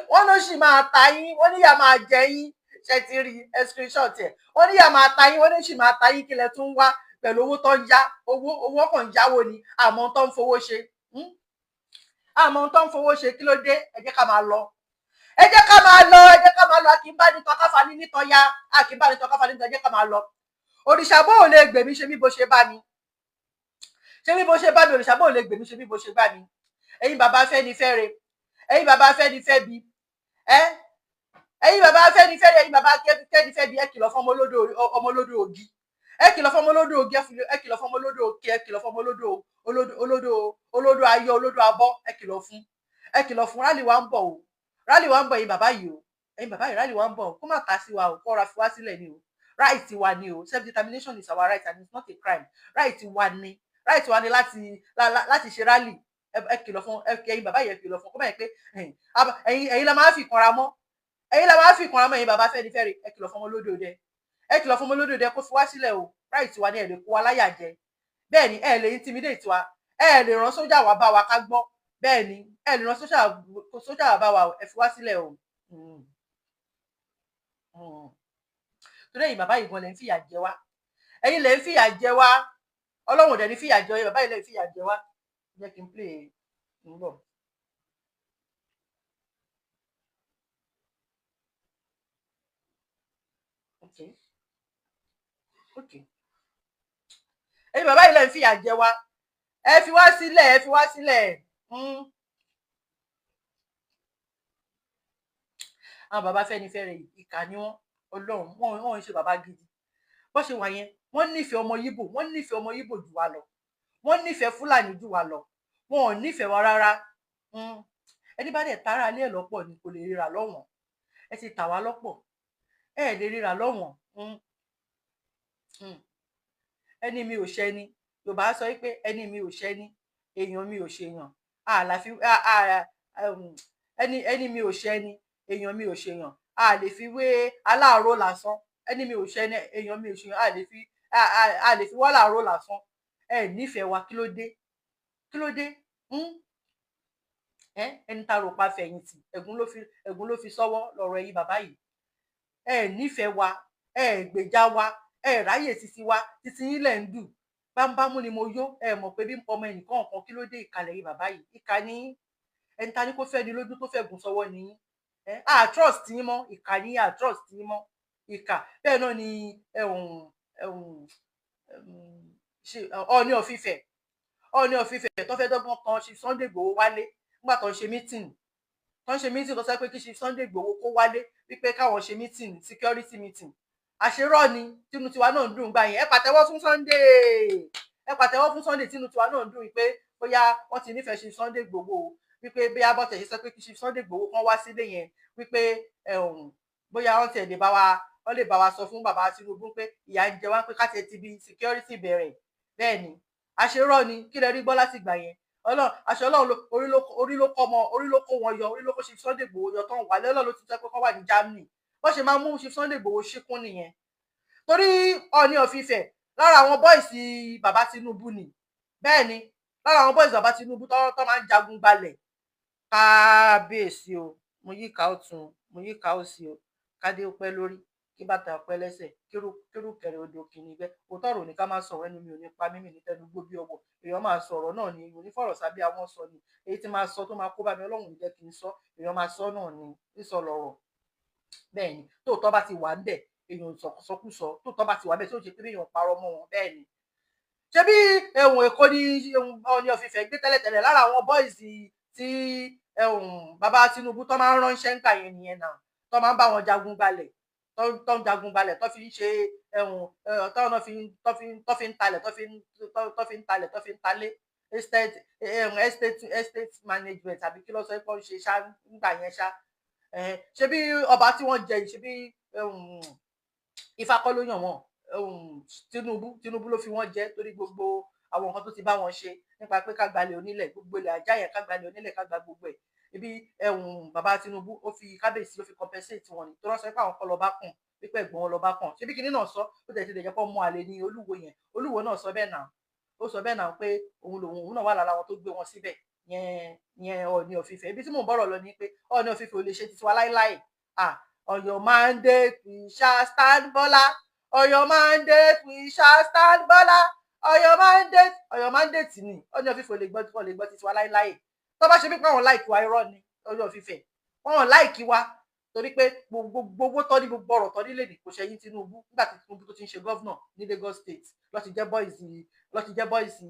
wọ́n ló sì máa ta yín wọ́n ní ìyà máa jẹ yín ṣe ti rí screenshot ẹ̀ wọ́n ní ìyà máa ta yín wọ́n ní sì máa ta yín kílẹ̀ tún wá pẹ̀lú owó tó ń yá owó kan ń yáwó ni àmọ́ tó ń fowó ṣe kí ló dé ẹ jẹ́ ká máa lọ a kì í bá ní tọ́káfà ní nítọ́yá a kì í bá ní tọ́káfà ní nítọ́yá ẹ jẹ́ ká máa lọ òrìṣà bó ò lè gbèmí ṣe bí bó ṣe bá mi òrìṣà bó ò lè gbèmí ṣe bí bó ṣe bá mi ẹ̀yin bàbá Afẹ́nifẹ́re ẹ̀yin bàbá Afẹ́nifẹ́bi ẹ̀yin bàbá Afẹ́nifẹ́re ẹ̀yin bàbá Afẹ́nifẹ́bi ẹ kìlọ̀ fún ọmọlódò ògì ẹ kìlọ̀ fún ọmọlódò ògì ẹ kìlọ̀ fún ọmọlódò òkè ẹ kìlọ̀ fún olódò ayọ̀ olódò abọ́ ẹ kìlọ̀ fún rálì wa ń bọ̀ ẹ̀yin bàbá yìí o ẹ̀yin bàbá yìí rálì wa ń bọ̀ kó má ta sí wa o kó ra fi wá sílẹ̀ ni o right wa ni o self determination is our right and it's not a crime right wa ni right wa ni láti ṣe rally ẹ kìlọ̀ fún ẹ̀yin bàbá yẹn kìlọ̀ fún kó báyìí pé ẹ̀yin la máa fi kanra mọ́ ẹ̀yin la máa fi kanra mọ́ ẹ̀yin bàbá Fẹ́nifẹ́re ẹ kìlọ̀ fún ọmọ olódòdẹ ẹ kìlọ̀ fún ọmọ olódòdẹ kó fi wá sílẹ̀ o right wa ni ẹ lè kó wa láyà jẹ bẹ́ẹ̀ ni ẹ lè intimidate wa ẹ lè rán sójà wá bá wa ká gbọ́ bẹ́ẹ̀ ni ẹ lè rán sójà wá bá wa ẹ fi wá sílẹ̀ o torí ẹ̀yin bàbá yìí gan lẹ ń fìyà jẹ wá ẹ̀yin lẹ ń fìyà jẹ wá Ọlọ́run dẹ̀ ní fìyà jẹ bàbá yìí lẹ ń fìyà jẹ wá jẹ́ kí n play ń bọ̀. ẹ̀yin bàbá yìí lẹ ń fìyà jẹ wá ẹ fi wá sílẹ̀ ẹ fi wá sílẹ̀ àwọn bàbá Fẹ́nifẹ́re ìkà ni wọ́n Ọlọ́run wọ́n ń ṣe bàbá gidi bó ṣe wà yẹn wọ́n nífẹ̀ẹ́ ọmọ Yíbò wọ́n nífẹ̀ẹ́ ọmọ Yíbò jù wá lọ wọ́n nífẹ̀ẹ́ Fúlàní jù wá lọ wọn ò nífẹ̀ẹ́ wa rárá ẹni bá dẹ̀ tara alẹ́ ẹ̀ lọ́pọ̀ ni kò lè ríra lọ́wọ́n ẹ ti tà wá lọ́pọ̀ ẹ lè ríra lọ́wọ́n ẹni mi ò ṣẹni Yorùbá sọ pé ẹni mi ò ṣẹni èèyàn mi ò ṣèyàn àlàfi ẹni mi ò ṣẹni èèyàn mi ò ṣèyàn a lè fi wé aláàró lásán ẹni mi ò ṣẹni èèyàn mi ò ṣèyàn a lè fi wá láàró lásán ẹ nífẹ̀ẹ́ wa kí ló dé ẹni tá rò pa fẹ̀yìntì ẹ̀gún ló fi sọ́wọ́ lọ́rọ̀ ẹ̀yin bàbá yìí ẹ nífẹ̀ẹ́ wa ẹ gbèjà wa ẹ ráyè títí wa títí yín lẹ̀ ń dù bámúbámú ni mo yó ẹ mọ̀ pé bí ọmọ ẹnìkan kan kí ló dé ìkàlẹ̀ yìí bàbá yìí ìkà ní ẹni ta ní kó fẹ́ ni lójú tó fẹ́ gùn sọ́wọ́ ni trust yín mọ́ ìkà ní trust yín mọ́ ìkà bẹ́ẹ̀ náà ni Ọọ̀ni of Ifẹ̀ tó fẹ́ dọ́gbọ́n kan ṣe Sunday Igboho wálé nígbà tó ń ṣe meeting tó sọ pé kí ṣe Sunday Igboho kó wálé wípé káwọn ṣe meeting security meeting àṣerọ́ ni tínú tiwa náà ń dùn gbà yẹn ẹ pàtẹ́wọ́ fún Sunday tínú tiwa náà ń dùn wípé bóyá wọ́n ti nífẹ̀ẹ́ ṣe Sunday Igboho wípé bóyá bọ́tẹ̀ ṣe sọ pé kí ṣe Sunday Igboho kan wá sílé yẹn wípé bóyá wọ́n tiẹ̀ lè bá wa sọ fún bàbá Tinubu pé ìyà ń jẹ wá pé ká tiẹ̀ ti bi security bẹ̀rẹ̀ bẹ́ẹ̀ ni àṣerọ́ ni kí lẹ rí gbọ́ láti gbà yẹn Ọlọ́run orí ló kó wọn yọ orí ló kó ṣe Sunday Igboho yọ tán wà lọ́lọ́ ló ti sọ pé kán wà ní Germany wọ́n ṣe máa mú ṣe Sunday Igboho ṣíkún nìyẹn torí Ọọ̀ni of Ifẹ̀ lára àwọn bọ́ìsì bàbá Tinubu ni bẹ́ẹ̀ ni lára àwọn bọ́ìsì bàbá Tinubu tó máa ń jagun gbalẹ̀ kábíyèsí o mo yí ká ọ̀tún mo yí ká òsì o kádé ó pẹ́ lórí kí bàtà ọpẹ́ lẹ́sẹ̀ kírú kẹrẹ odò kìíní bẹ òótọ́ ọ̀rọ̀ ní ká máa sọ̀rọ̀ ẹnu mi ò ní pa mímì ní tẹnu gbó bí ọwọ́ èèyàn máa sọ̀rọ̀ náà ni èèyàn onífọ̀rọ̀ sábẹ́ àwọn sọ ni èyí tí máa sọ tó máa kó bá mi Ọlọ́run ní jẹ́ kí n sọ èèyàn máa sọ náà ni sísọ lọ̀rọ̀ bẹ́ẹ̀ ni tóòtọ́ bá ti wà ń bẹ̀ èèyàn sọkúsọ tóòtọ́ bá ti wà ń bẹ̀ tí ó ṣe pé èèyàn parọ́ mọ́ wọn bẹ́ẹ̀ ni ṣé bí ẹ̀wọ̀n Èkó ní Ọọ̀ni of Ifẹ̀ gbé tẹ́lẹ̀tẹ́lẹ̀ lára àwọn bọ́ìsì tí bàbá Tinubu tó máa ń ránṣẹ́ ń gbà yẹn nìyẹn náà tó máa ń bá wọn jagun gbalẹ̀ tó ń jagun gbalẹ̀ tó fi ń ṣe tó fi ń talẹ̀ tó fi ń talé estate management àbí kí ló sọ pé ó ń ṣe ṣá nígbà yẹn ṣá ṣe bí ọba tí wọ́n jẹ ṣe bí Ifá kọ́ ló yàn wọ́n Tinubu ló fi wọ́n jẹ torí gbogbo àwọn nǹkan tó ti bá wọn ṣe nípa pé ká gbalẹ̀ onílẹ̀ gbogbo ilẹ̀ ajá yẹn ká gbalẹ̀ onílẹ̀ ká gba gbogbo ẹ̀ ibi bàbá Tinubu ó fi kábíyèsí ó fi compensate wọn ni tó rán sọ pé àwọn kan lọ bá kàn pípẹ́ ẹ̀gbọ́n wọn lọ bá kàn ṣebí kinní náà sọ ó tẹ̀ ti lè jẹ́ pé ọmọ àlè ni Olúwo náà sọ bẹ́ẹ̀ náà ó sọ bẹ́ẹ̀ náà pé òun náà wà lára wọn tó gbé wọn síbẹ̀ yẹn Ọọ̀ni of Ifẹ̀ ibi tí mò ń bọ̀rọ̀ lọ ni pé Ọọ̀ni of Ifẹ̀ ò lè ṣe titiwa láíláì Ọ̀yọ́ mandate we shall stand Bọ́lá Ọ̀yọ́ mandate we shall stand Bọ́lá Ọ̀yọ́ mandate ni Ọọ̀ni of Ifẹ̀ ò lè gbọ́ titiwa láíláì tó bá ṣe pé àwọn láìkì wa irọ́ ni Ọọ̀ni of Ifẹ̀ wọn láìkì wa torí pé gbogbo tọ́ ní gbogbo ọ̀rọ̀ tọ́ nílé ní kò ṣẹ̀yìn Tinubu nígbà tí Tinubu tó ti ń ṣe gọ́vnà ní Lagos State ló ti jẹ́ bọ́ìsì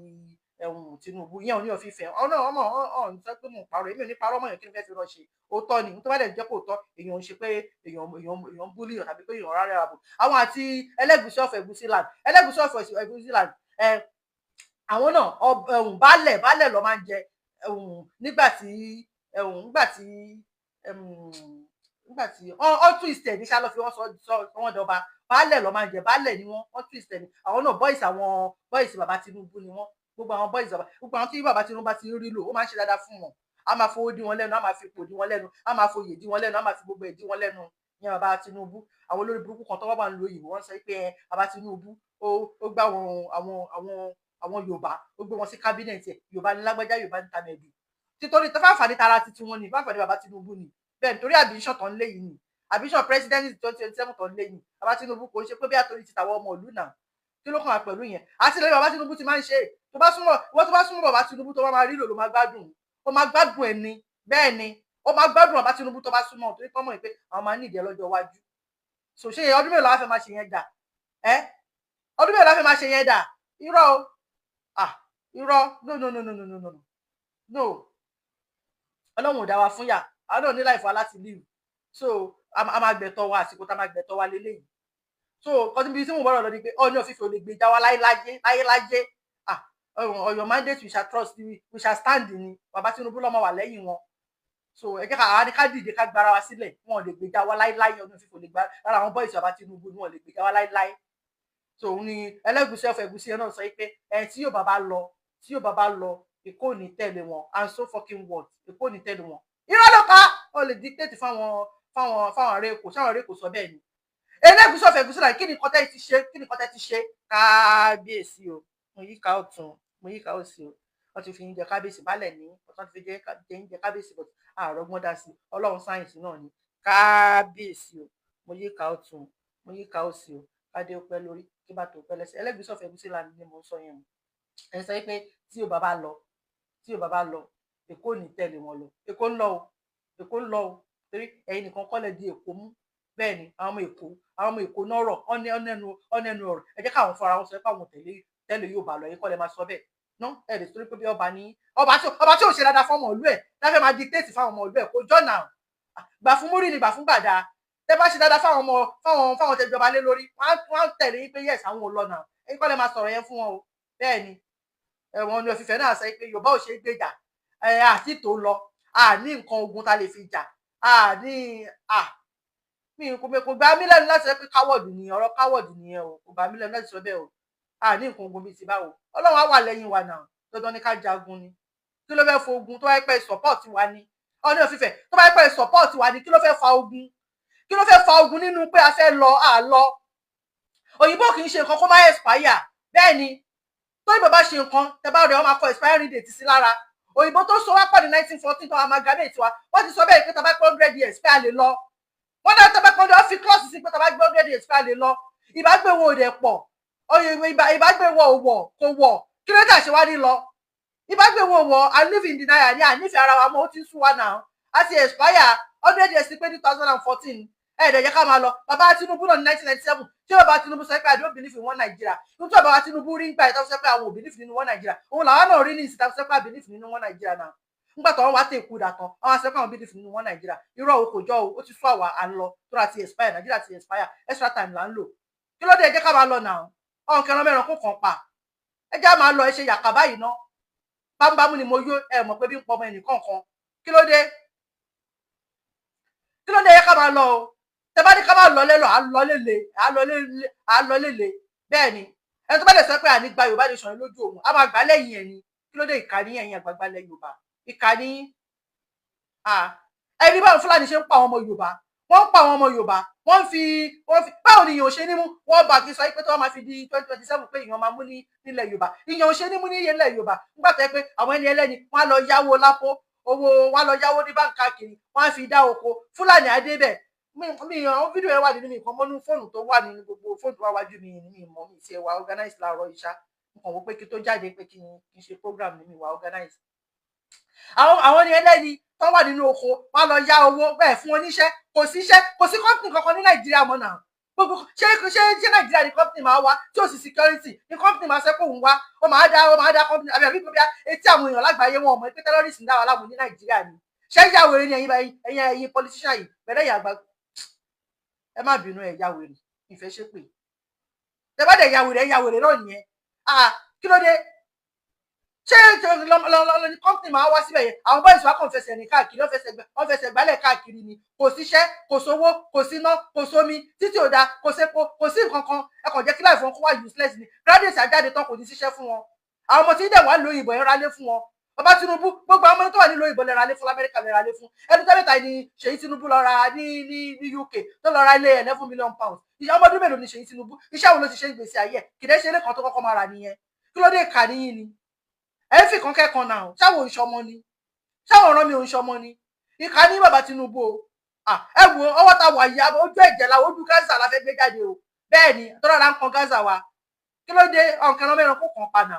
Tinubu yẹn Ọọ̀ni of Ifẹ̀ ọ̀nà ọmọ ọ̀hún sọ pé mò ń parọ́ èmi ò ní parọ́ mọ́ yẹn kí n fẹ́ fi rọ́ ṣe òótọ́ ni tó bá dẹ̀ jẹ́ kó tọ́ èèyàn ń ṣe pé èèyàn búlì yàn tàbí pé èèyàn rárá ààbò àwọn àti Ẹlẹ́gùṣì of Ẹ̀gúsíland àwọn náà baálẹ̀ ló máa ń jẹ nígbà tí ọ twist ẹ ní ṣá lọ fi wọn sọ wọn dọba baálẹ̀ ló máa ń jẹ baálẹ̀ ni wọn twist ẹ ní àwọn náà bọ́ìsì bàbá Tinubu ni wọn gbogbo àwọn boys bàbá gbogbo àwọn tí bàbá Tinubu bá ti rí lò ó máa ń ṣe dáadáa fún wọn a máa fowó dí wọn lẹ́nu a máa fi ipò dí wọn lẹ́nu a máa foyè dí wọn lẹ́nu a máa fi gbogbo ẹ̀ dí wọn lẹ́nu ìyẹn bàbá Tinubu àwọn olórí burúkú kan tó wà ń lo òyìnbó wọ́n sọ pé bàbá Tinubu ó gbá àwọn Yorùbá ó gbé wọn sí kábínẹ̀tì ẹ̀ Yorùbá ní lágbájá Yorùbá ní tàmẹ̀dù títorí tó fàǹfààní tara titi wọn ni fàǹfààní bàbá Tinubu ni bẹ́ẹ̀ nítorí àbíṣàn tó ń lé yìí ni àbíṣàn president 2027 tó ń lé yìí bàbá Tinubu kò ń ṣe pé bí àtòrí ti tàwọn ọmọ ìlú náà kí ló kàn wá pẹ̀lú yẹn àti lẹ́yìn bàbá Tinubu ti máa ń ṣe tó bá súnmọ́ bàbá Tinubu tó máa rí lò ló máa gbádùn ó máa gbádùn ẹ̀ ni bẹ́ẹ̀ ni ó máa gbádùn bàbá Tinubu tó bá súnmọ́ torí pọ́nmọ́ pé àwọn máa ní ìdí lọ́jọ́ iwájú so ṣe ọdún mélòó la fẹ́ máa ṣe yẹn dà ọdún mélòó la fẹ́ máa ṣe yẹn dà irọ́ o irọ́ no Ọlọ́run ò dá wa fún yà àwọn náà ní láìfọ aláti live so a máa gbẹ̀tọ́ wa àsìkò tá a máa gbẹ̀tọ́ wa lélẹ́yìí so kọ́ni bí tí mo bọ̀rọ̀ lọ ni pé Ọọ̀ni of Ife ò lè gbèjà wa láyé your mandate we shall trust we shall stand ni bàbá Tinubu lọ́mọ wà lẹ́yìn wọn so ẹ jẹ́ ká dìde ká gbára wa sílẹ̀ wọn ò lè gbèjà wa láyé Ọọ̀ni of Ife ò lè gbà lára àwọn boys bàbá Tinubu ni wọn ò lè gbèjà wa láyé so òun ni Ẹlẹ́gùṣì ọ̀fọ̀ Ẹ̀gúsí náà sọ pé tí yóò bàbá lọ Èkó ní tẹ̀lé wọn and so fucking what Èkó ní tẹ̀lé wọn irọ́ ló pa ó lè dictate fáwọn ará Èkó sáwọn ará Èkó sọ bẹ́ẹ̀ ni Ẹlẹ́gùṣì ọ̀fọ̀ Ẹ̀gúsí náà kí ni kọ́tẹ́ ti ṣe kábíyèsí o mo yíká ọ̀tún mo yíká òsì o wọ́n ti fi ń jẹ kábíyèsí balẹ̀ ní wọ́n ti fi jẹ kábíyèsí but àrọ́gbọ́n dá sí Ọlọ́run sáyẹ̀nsì náà ni kábíyèsí o mo yíká ọ̀tún mo yíká òsì o kádé ó pẹ́ lórí kí bá tó pẹ́ lẹ́sẹ̀ Ẹlẹ́gùṣì ọ̀fọ̀ Ẹ̀gúsí là ní mo sọ yẹn ẹ sọ pé tí ò bàbá lọ Èkó ní tẹ̀lé wọn lọ Èkó ń lọ o torí ẹ̀yin nìkan kọ́ lẹ di Èkó mú bẹ́ẹ̀ ni àwọn ọmọ Èkó náà rọ̀ ọ̀nẹ́nu ọ̀rọ̀ ẹ jẹ́ káwọn fara wọn sọ pé àwọn tẹ̀lé yóò bá lọ yín kọ́ lẹ máa sọ bẹ́ẹ̀ ná ẹ̀ lè torí pé bí ọba tí ò ṣe dáadáa fún ọmọ ìlú ẹ̀ láfẹ́ máa dictate fáwọn ọmọ ìlú ẹ̀ kó jọ́nà gbà fún múrí ni gbà fún gbàdá tẹ bá ṣe dáadáa fáwọn tẹjọba lé lórí wọ́n tẹ̀lé yín pé yes àwọn ò lọ náà ẹ̀yin kọ́ lẹ máa sọ̀rọ̀ yẹn fún wọn o bẹ́ẹ̀ ni ẹ̀wọ̀n ni òfìfẹ́ náà sọ pé Yorùbá ò ṣe é gbèjà àti tó lọ ní nǹkan ogun tá lè fi jà mi kò gbà mí lẹ́nu láti sọ pé káwọ̀dù ni ọ̀rọ̀ káwọ̀dù nìyẹn o kò gbà mí lẹ́nu láti sọ bẹ́ẹ̀ o ní nǹkan ogun bíi ti báwo Ọlọ́run á wà lẹ́yìn wa náà dandan ní ká jagun ni kí ló fẹ́ fa ogun tó bá pẹ́ support wa ni Ọọ̀ni of Ife tó bá pẹ́ support wa ni kí ló fẹ́ fa ogun nínú pé a fẹ́ lọ lọ òyìnbó kì í ṣe nǹkan kó má expire bẹ́ẹ̀ ni tó ìbò bá ṣe nǹkan tẹ bá rẹ̀ wọ́n máa kọ expiring date sí lára òyìnbó tó so wá pọ̀ ní 1914 tó amalgamate wa wọ́n ti sọ bẹ́ẹ̀ pé tá bá pé 100 years pé a lè lọ wọ́n dá tá bá pé wọ́n fi clause sí pé tá bá gbé 100 years pé a lè lọ ìbágbéwò òde pọ̀ ìbágbéwò òwò kò wọ̀ kí ló dà ṣe wá ní lọ ìbágbéwò òwò I live in denial ní ànífẹ́ ara wa mọ́ ó ti ń sún wa náà a ti expire 100 years pé ní 2014 ẹ̀ẹ́dẹ̀ ká máa lọ bàbá Tinubu náà ní 1997 tí bàbá Tinubu sọ pé I don't believe in one Nigeria nítorí bàbá Tinubu rí nígbà ìtọ́ sọ pé àwọn ò believe nínú one Nigeria òun làwọn náà rí ní ìsìta sọ pé I believe nínú one Nigeria náà nígbà tó wọn wá tẹ̀ kú dàtàn àwọn sọ pé àwọn believe nínú one Nigeria irọ́ o kò jọ o ó ti sún àwa à ń lọ tó ra ti expire Nigeria ti expire extra time là ń lò kí ló dé ẹ jẹ́ ká máa lọ náà ọ̀hún kẹran mẹ́ran kó kàn pa ẹ jẹ́ máa lọ ẹ ṣe yàkà báyìí ná bámúbámú ni mo yó ẹ mọ̀ pé bí ń pọ̀ ọmọ ẹnìkan kan kí ló dé ẹ ká máa lọ o tẹ bá ní ká máa lọ lẹ́lọ à lọ lélẹ̀ bẹ́ẹ̀ ni ẹni tó bá lè sọ pé àní gba Yorùbá nation lójú òun a máa gbà lẹ́yìn ẹ̀ ni kí ló dé ìkànnì ẹ̀yìn àgbàgbà lẹ Yorùbá ìkànnì ẹni báwọn Fúlàní ṣe ń pa àwọn ọmọ Yorùbá wọ́n ń pa àwọn ọmọ Yorùbá wọ́n fi báwo ni ìyàn ò ṣe ní mú wọ́n bá kí sọ pé tó wọ́n máa fi di 2027 pé ìyàn máa mú nílẹ̀ Yorùbá ìyàn ò ṣe ní mú ní ilẹ̀ Yorùbá nígbà tó yẹ pé àwọn ẹni ẹlẹ́ni wọ́n á lọ yáwó lápò owó wọn á lọ yáwó ní báńkì káàkiri wọ́n á fi dá oko Fúlàní adébẹ̀ mi àwọn fídíò ẹ wà nínú mi nǹkan mọ́nú fóònù tó wà nínú gbogbo fóònù tó wà wájú mi mọ́ mi ti ẹ̀ wà organize láàárọ̀ ìṣá nǹkan wọ́n pé kí tó jáde pé kí n ṣe program ní mi wà organize. àwọn ni ẹlẹ́ni tó wà nínú oko wọ́n lọ yá owó bẹ́ẹ̀ fún oníṣẹ́ kò sí company kankan ní Nàìjíríà mọ́ náà gbogbo ṣé Nàìjíríà ní company máa wá tí ò sí security ní company máa sẹ́kọ̀ òun wá ó máa dá company àbí àbí gbogbo etí àwọn èèyàn lágbàáyé wọn ọmọ pé terrorist ń dá wa láàmú ní Nàìjíríà ni ṣé ìyá wèrè ni ẹ̀yin politician yìí bẹ̀rẹ̀ ìyàgbá ẹ má bínú ẹ ya wèrè ìfẹ́ ṣe pé tẹ bá dẹ̀ ya wèrè náà nìyẹn kí ló dé ṣé ní company máa wá síbẹ̀ yẹn àwọn boys wa kàn fẹsẹ̀ rìn káàkiri wọ́n fẹsẹ̀ gbálẹ̀ káàkiri ni kò síṣẹ́ kò sówó kò síná kò sómi títí ò dáa kò sépo kò sí nǹkan kan ẹ kàn jẹ́ kí láì fún wọn kó wá useless ni graduate àjáde tán kò ní síṣẹ́ fún wọn àwọn ọmọ tí ń dẹ̀ wá lo ìbò ẹ̀ ralé fún wọn. Bàbá Tinubu gbogbo àwọn ọmọ tó wà nílò ìbò lè ralé fún l'Amẹ́ríkà lè ralé fún. Ẹnu tẹ́lẹ̀ta ni Ṣèyí Tinubu lọ ra ní UK tó lọ ra ilé £11 million. Ìyá ọmọ ọdún mélòó ni Ṣèyí Tinubu? Iṣẹ́ wo ló ti ṣe ìgbésí ayé? Kì í ṣe ilé kan tó kọ́kọ́ máa rà nìyẹn. Kí ló dé ìkà níyìn ni? Ẹ fi kan kẹ́kan náà. Ṣáwo ìṣọmọ ni? Ṣáwo ọ̀ràn mi ò ń ṣọmọ ni? Ìkà ní bàbá Tinubu o. Ẹ wo ọwọ́ ta wà yá ojú ẹ̀jẹ̀ la ojú Gaza la fẹ́ gbé jáde o. Bẹ́ẹ̀ ni tọ́lá la ń kan Gaza wa. Kí ló dé ọ̀nkẹ́ lọ́mọ ẹranko kan padà?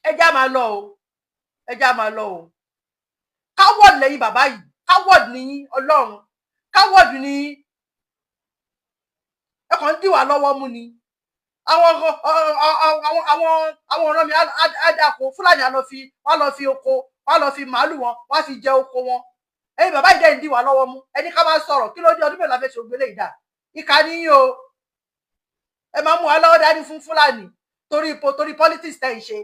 Ẹ já máa lọ o. Ẹ já máa lọ o. Coward lẹ́yìn bàbá yìí. Coward ni yín Ọlọ́run. Coward ni yín. Ẹ kàn ń dì wá lọ́wọ́ mú ni. Àwọn ọ̀ràn mi àdàkọ Fúlàní á lọ fi oko, wọ́n lọ fi màálù wọn, wọ́n fi jẹ oko wọn. Ẹ̀yin bàbá yìí dẹ̀ ń dì wá lọ́wọ́ mú. Ẹni ká máa sọ̀rọ̀ kí ló dé ọdún mélòó la fẹ́ ṣe ògbélé ìdá. Ìkà ni yín o. Ẹ máa mú wa lọ́wọ́ dání fún Fúlàní torí politics tẹ́ ń ṣe.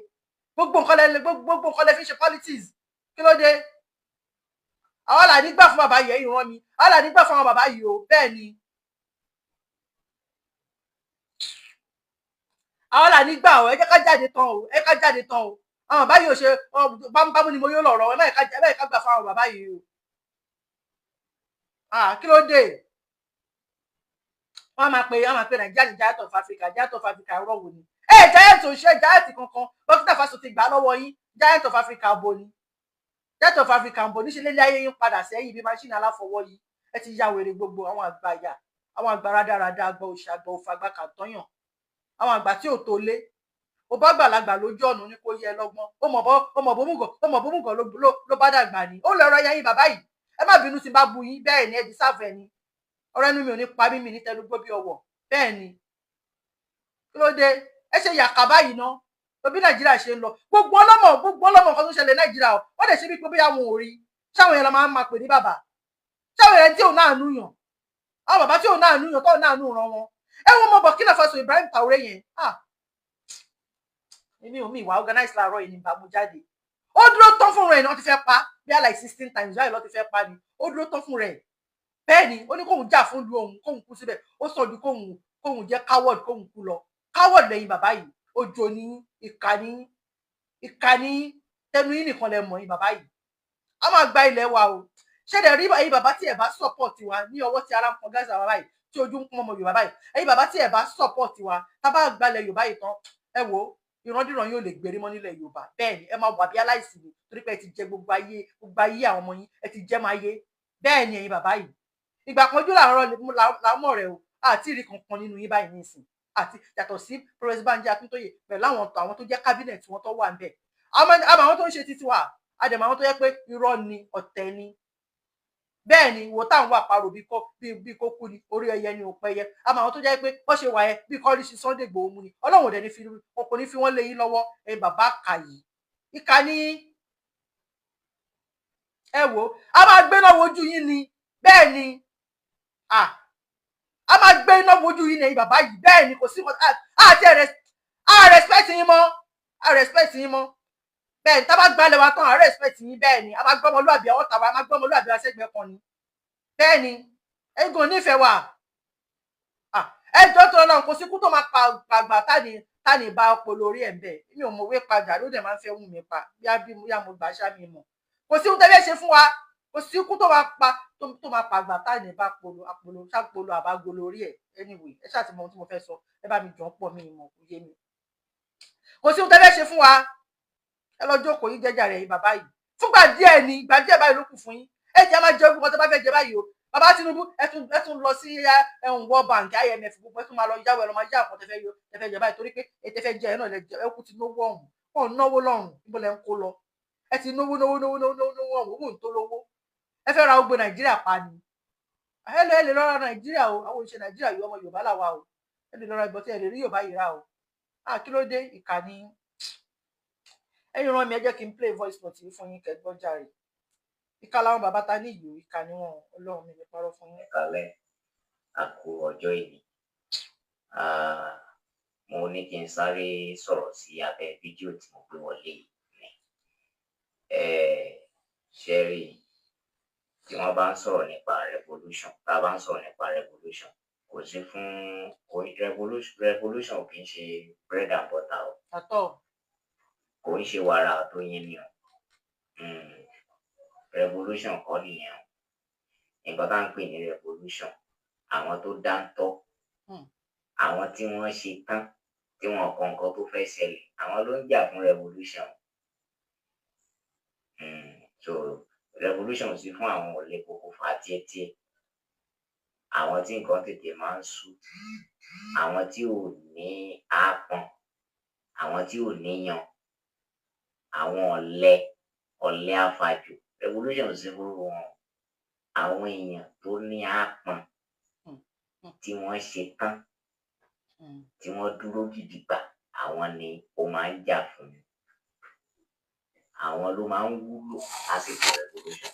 Gbogbo nǹkan lẹ fi ṣe politics. Kí ló dé? Àwọn là nígbà fún bàbá yìí ìran mi. Àwọn là nígbà fún àwọn bàbá yìí o. Bẹ́ẹ̀ ni. Àwọn là nígbà o. Ẹ jẹ́ ká jáde tán o. Ẹ ká jáde tán o. Àwọn bàbá yìí ò ṣe bámúbámú ni mo yóò lọ̀rọ̀. Ẹ má ká gbà fún àwọn bàbá yìí o. Kí ló dé? Wọ́n máa pe Nàìjíríà ní Giant of Africa. Giant of Africa rọ̀ wò ni. Giant ò ṣe Giant kankan. Burkina Faso ti gbà lọ́wọ́ yín. Giant of Africa bo ni. Giant of Africa bo níṣẹ́ lélẹ́ ayé yín padà sẹ́yìn bí máṣínì aláfọwọ́ yìí. Ẹ ti ya wèrè gbogbo àwọn àgbàyà. Àwọn àgbà rádaràda àgbà òṣì àgbà òfò àgbà kàtọ́yàn. Àwọn àgbà tí ò tó lé. Ó bá gbàlagbà lójú ọ̀nà ní kò yẹ lọ́gbọ́n. Ó mọ̀ bómùgọ̀ ló bá dàgbà ni. Ó lọ ọ̀rọ̀ yẹn bàbá yìí. Ẹ má bínú tí bá bu yín bẹ́ẹ̀ ni ẹ di sáfẹ́ ni. Ọ̀rọ̀ ẹnu mi ò ní pa mí ní tẹnugbó bí ọwọ́. Bẹ́ẹ̀ ni. Kí ló dé? Ẹ ṣe yàkà báyìí ná. Bí Nàìjíríà ṣe ń lọ. Gbogbo ọlọ́mọ kan tó ṣẹlẹ̀ Nàìjíríà o. Wọ́n dẹ̀ ṣe bí pé bóyá wọn ò rí. Ṣáwọn yẹn la máa pè ní bàbá. Ṣáwọn yẹn tí ò náà nú yàn. Àwọn bàbá tí ò náà nú yàn tó náà nú ran wọn. Ẹ wo mọ Burkina Faso Ibrahim Traoré yẹn. Èmi ò mi ìwà organize láàárọ̀ yìí ní ìbámu jáde. Ó dúró tán fún rẹ̀ ni wọ́n ti fẹ́ pa. Bí like 16 times báyìí lọ́ ti fẹ́ pa ni. Ó dúró tán fún rẹ̀. Bẹ́ẹ̀ ni ó ní kóhun jà fún ìlú òun kóhun kú síbẹ̀. Ó sọ ju kóhun jẹ́ coward kóhun kú lọ. Coward lẹ́yìn bàbá yìí. Ojo ní ìkà ní tẹnu yín nìkan lẹ mọ̀ yín bàbá yìí. A máa gba ilẹ̀ wa o. Ṣé dẹ̀ rí ẹ̀yin bàbá tí ẹ bá support wa ní ọwọ́ tí ara ń kan Gaza wa báyìí tí ojú ń pọ́n ọmọ Yorùbá báyìí. Ẹ̀yin bàbá tí ẹ bá support wa tá bá gbalẹ̀ Yorùbá yìí tán ẹ wo ìrandíran yóò lè gbèrè mọ́ nílẹ̀ Yorùbá. Bẹ́ẹ̀ ni ẹ máa wà bí aláìsí ni torí pé ẹ ti jẹ gbogbo ayé àwọn ọmọ yín ẹ ti jẹ́ máa yé. Bẹ́ẹ̀ ni ẹ̀yin bàbá yìí. Ìgbà kan ojú làmọ́ rẹ̀ o àti ìrì kankan nínú yín báyìí nísìn àti yàtọ̀ sí Professor Banji Akíntóyè pẹ̀lú àwọn tó jẹ́ cabinet wọn tó wà ń bẹ̀. Àmọ́ àwọn tó ń ṣe títí wa àdèmọ̀ àwọn tó yẹ pé irọ́ ni ọ̀tẹ̀ ni. Bẹ́ẹ̀ ni wo táwọn wà parò bí kó kú ni orí ẹyẹ ni ò pẹyẹ. Àmọ́ àwọn tó jẹ́ pé wọ́n ṣe wà yẹn bí kọ́rí sí Sunday Igboho mu ni Ọlọ́run ò dẹ̀ ní fi wọ́n lé yín lọ́wọ́ ẹ̀yin bàbá kà yìí. Ìkà ni ẹ wo a máa gbé náà wojú yín ni. Bẹ́ẹ̀ ni a máa gbé iná wojú yín ní bàbá yìí. Bẹ́ẹ̀ ni kò sí respect yín mọ́. Bẹ́ẹ̀ ni tá bá gbalẹ̀ wa tán respect yín. Bẹ́ẹ̀ ni a máa gbọ́ ọmọlúwàbí ọwọ́ tàwa a máa gbọ́ ọmọlúwàbí wa sẹ́gbẹ̀ẹ́ kan ni. Bẹ́ẹ̀ ni ẹ̀gbọ́n nífẹ̀ẹ́ wa ẹjọ́ tó lọ́nà kò sí kú tó máa pàgbà táni bá ọpọlọ lórí ẹ̀ ń bẹ̀. Mi ò mọ̀ wé padà ló dẹ̀ máa ń fẹ́ wù mí pa bí mo gbà ṣá mi mọ̀. Kò sí ohun tẹ́lẹ̀ ṣe fún wa. Kò sí kú tó máa pàgbà táni bá ṣàpolo àbágo lórí ẹ̀. Anyway ẹ ṣáà ti mọ ohun tí mo fẹ́ sọ ẹ bá mi jọ pọ̀ mi ìmọ̀ kò yé mi. Kò sí ohun tẹ́lẹ̀ ṣe fún wa. Ẹ lọ jókòó yín jẹ́jà rẹ̀ yín bàbá yìí. Fúngbà díẹ̀ ni ìgbà díẹ̀ báyìí ló kù fún yín. Ẹ jẹ́ máa jẹ ogun kan tó bá fẹ́ jẹ báyìí o. Bàbá Tinubu ẹ tún lọ sí World Bank IMF gbogbo ẹ tún máa lọ yáwó ẹ lọ máa yá àpò tẹfẹ́ jẹ báyìí torí pé ètè fẹ́ jẹ ẹ náà ẹ kú ti náwó ọ̀hún. Wọn ò náwó lọ́rùn níbo lẹ ń kó lọ. Ẹ ti náwó ọ̀hún tó lówó. Ẹ fẹ́ ra gbogbo Nàìjíríà pa ni. Ẹ lè lọ ra Nàìjíríà o. Àwọn òṣìṣẹ́ Nàìjíríà yìí ọmọ Yorùbá làwa o. Ẹ lè lọ ra ìbọn tí ẹ lè rí Yorùbá yìí rà o. Kí ló dé ìkànnì. Ẹ̀yin rán mi ẹ jẹ́ kí n play voice note fún yín kẹ́gbọ́n jàre. Ìkà làwọn bàbá ta ní ìlú ìkà ni wọn Ọlọ́run mi ní parọ́ fún yín. Kalẹ̀ àkó ọjọ́ ìbí. Mo ní kí n sáré sọ̀rọ̀ sí abẹ́ fídíò tí mo gbé wọlé yìí. Ṣé rí tí wọ́n bá ń sọ̀rọ̀ nípa revolution tá a bá ń sọ̀rọ̀ nípa revolution kò sí fún revolution kì í ṣe bread and butter o. àtọ̀. kò ń ṣe wàrà tó yín ni o. Revolution kọ́ nìyẹn o. Nǹkan tá ń pè ní revolution, àwọn tó dáńtọ́, àwọn tí wọ́n ṣe tán, tí wọn kọ nǹkan tó fẹ́ ṣẹlẹ̀, àwọn ló ń jà fún revolution. So revolution ò sí fún àwọn ọ̀lẹ koko fà tíẹ́tíẹ́, àwọn tí nǹkan tètè máa ń sú, àwọn tí ò ní àápọn, àwọn tí ò níyan, àwọn ọ̀lẹ afàjò. Revolution ò sí fún wọn. Àwọn èèyàn tó ní àápọn, tí wọ́n ṣe tán, tí wọ́n dúró gidigba, àwọn ni ó máa ń jà fún. Àwọn ló máa ń wúlò lásìkò revolution.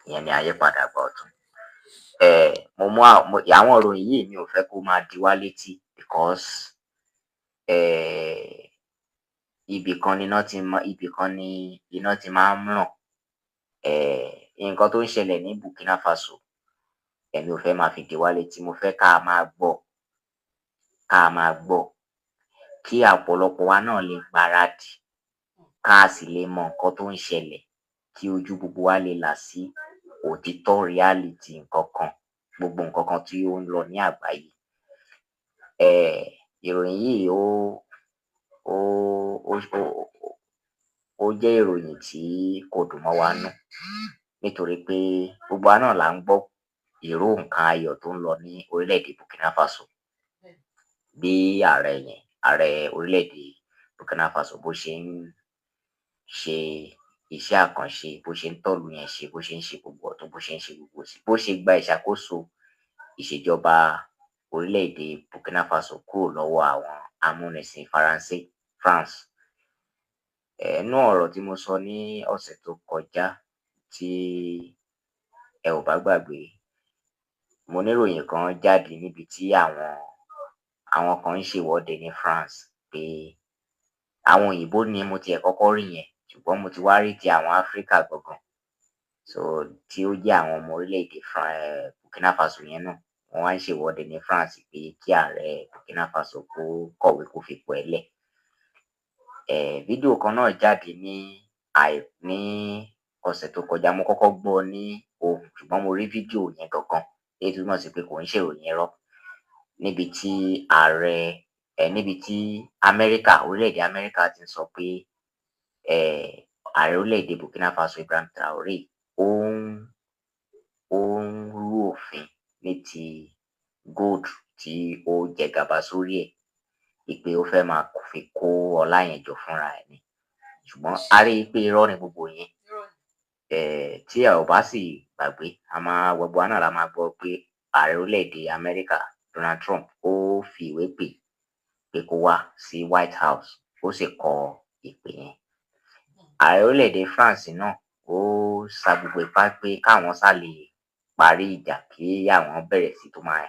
Ìyẹn ni àyípadà àgbà ọ̀tún. Mo mú àwọn ìròyìn yìí, mi ò fẹ́ kó máa di wá létí because ibì kan ni iná ti máa ń ràn. Nǹkan tó ń ṣẹlẹ̀ ní Burkina Faso, èmi ò fẹ́ máa fi di wá létí, mo fẹ́ ká máa gbọ́, kí ọ̀pọ̀lọpọ̀ wa náà lè gbáradì, ká sì lè mọ nǹkan tó ń ṣẹlẹ̀, kí ojú gbogbo wa lè là sí òtítọ́ reality gbogbo nǹkan kan tí ó ń lọ ní àgbáyé. Ìròyìn yìí ó jẹ́ ìròyìn tí kò dùn mọ́ wa nú, nítorí pé gbogbo wa náà là ń gbọ́ ìró nǹkan ayọ̀ tó ń lọ ní orílẹ̀-èdè Burkina Faso. Bí ààrẹ orílẹ̀-èdè Burkina Faso bó ṣe ń ṣe iṣẹ́ àkànṣe, bó ṣe ń tọ́lù yẹn ṣe, bó ṣe ń ṣe gbogbo ọ̀tún, bó ṣe ń ṣe gbogbo òsì, bó ṣe gba ìṣàkóso ìṣèjọba orílẹ̀-èdè Burkina Faso kúrò lọ́wọ́ àwọn amúnisìn France. Nínú ọ̀rọ̀ tí mo sọ ní ọ̀sẹ̀ tó kọjá, tí ẹ ò bá gbàgbé, mo ní ìròyìn kan jáde níbi tí àwọn kan ń ṣèwọ́de ní France pé àwọn òyìnbó ni mo tiẹ̀ kọ́kọ́ rí yẹn, ṣùgbọ́n mo ti wá rí ti àwọn Áfríkà gangan. So tí ó jẹ́ àwọn ọmọ orílẹ̀-èdè Burkina Faso yẹn náà, wọ́n wá ń ṣèwọ́de ní France pé kí ààrẹ Burkina Faso kó kọ̀wé kó fipò ẹ̀ lẹ̀. Fídíò kan náà jáde ní ọ̀sẹ̀ tó kọjá, mo kọ́kọ́ gbọ́ ní ohùn, ṣùgbọ́n mo rí fídíò yẹn gangan, èyí túmọ̀ sí pé kò ń ṣèròyìn irọ́, níbi tí orílẹ̀-èdè Amẹ́ríkà ti ń sọ pé ààrẹ orílẹ̀-èdè Burkina Faso Ibrahim Traoré ó ń rú òfin ní ti gold tí ó jẹ gàba sórí ẹ̀, ìpè ó fẹ́ máa fi kó ọlá yẹn jọ fúnra ẹ̀ ni. Ṣùgbọ́n a rí i pé irọ́ ni gbogbo yẹn. Tí a ò bá sì gbàgbé, gbogbo wa náà la máa gbọ́ pé ààrẹ orílẹ̀-èdè Amẹ́ríkà Donald Trump ó fi ìwé pé kó wá sí White House, ó sì kọ ìpè yẹn. Ààrẹ orílẹ̀-èdè France náà ó sa gbogbo ipá pé káwọn sá lè parí ìjà, kí àwọn bẹ̀rẹ̀ sí tó máa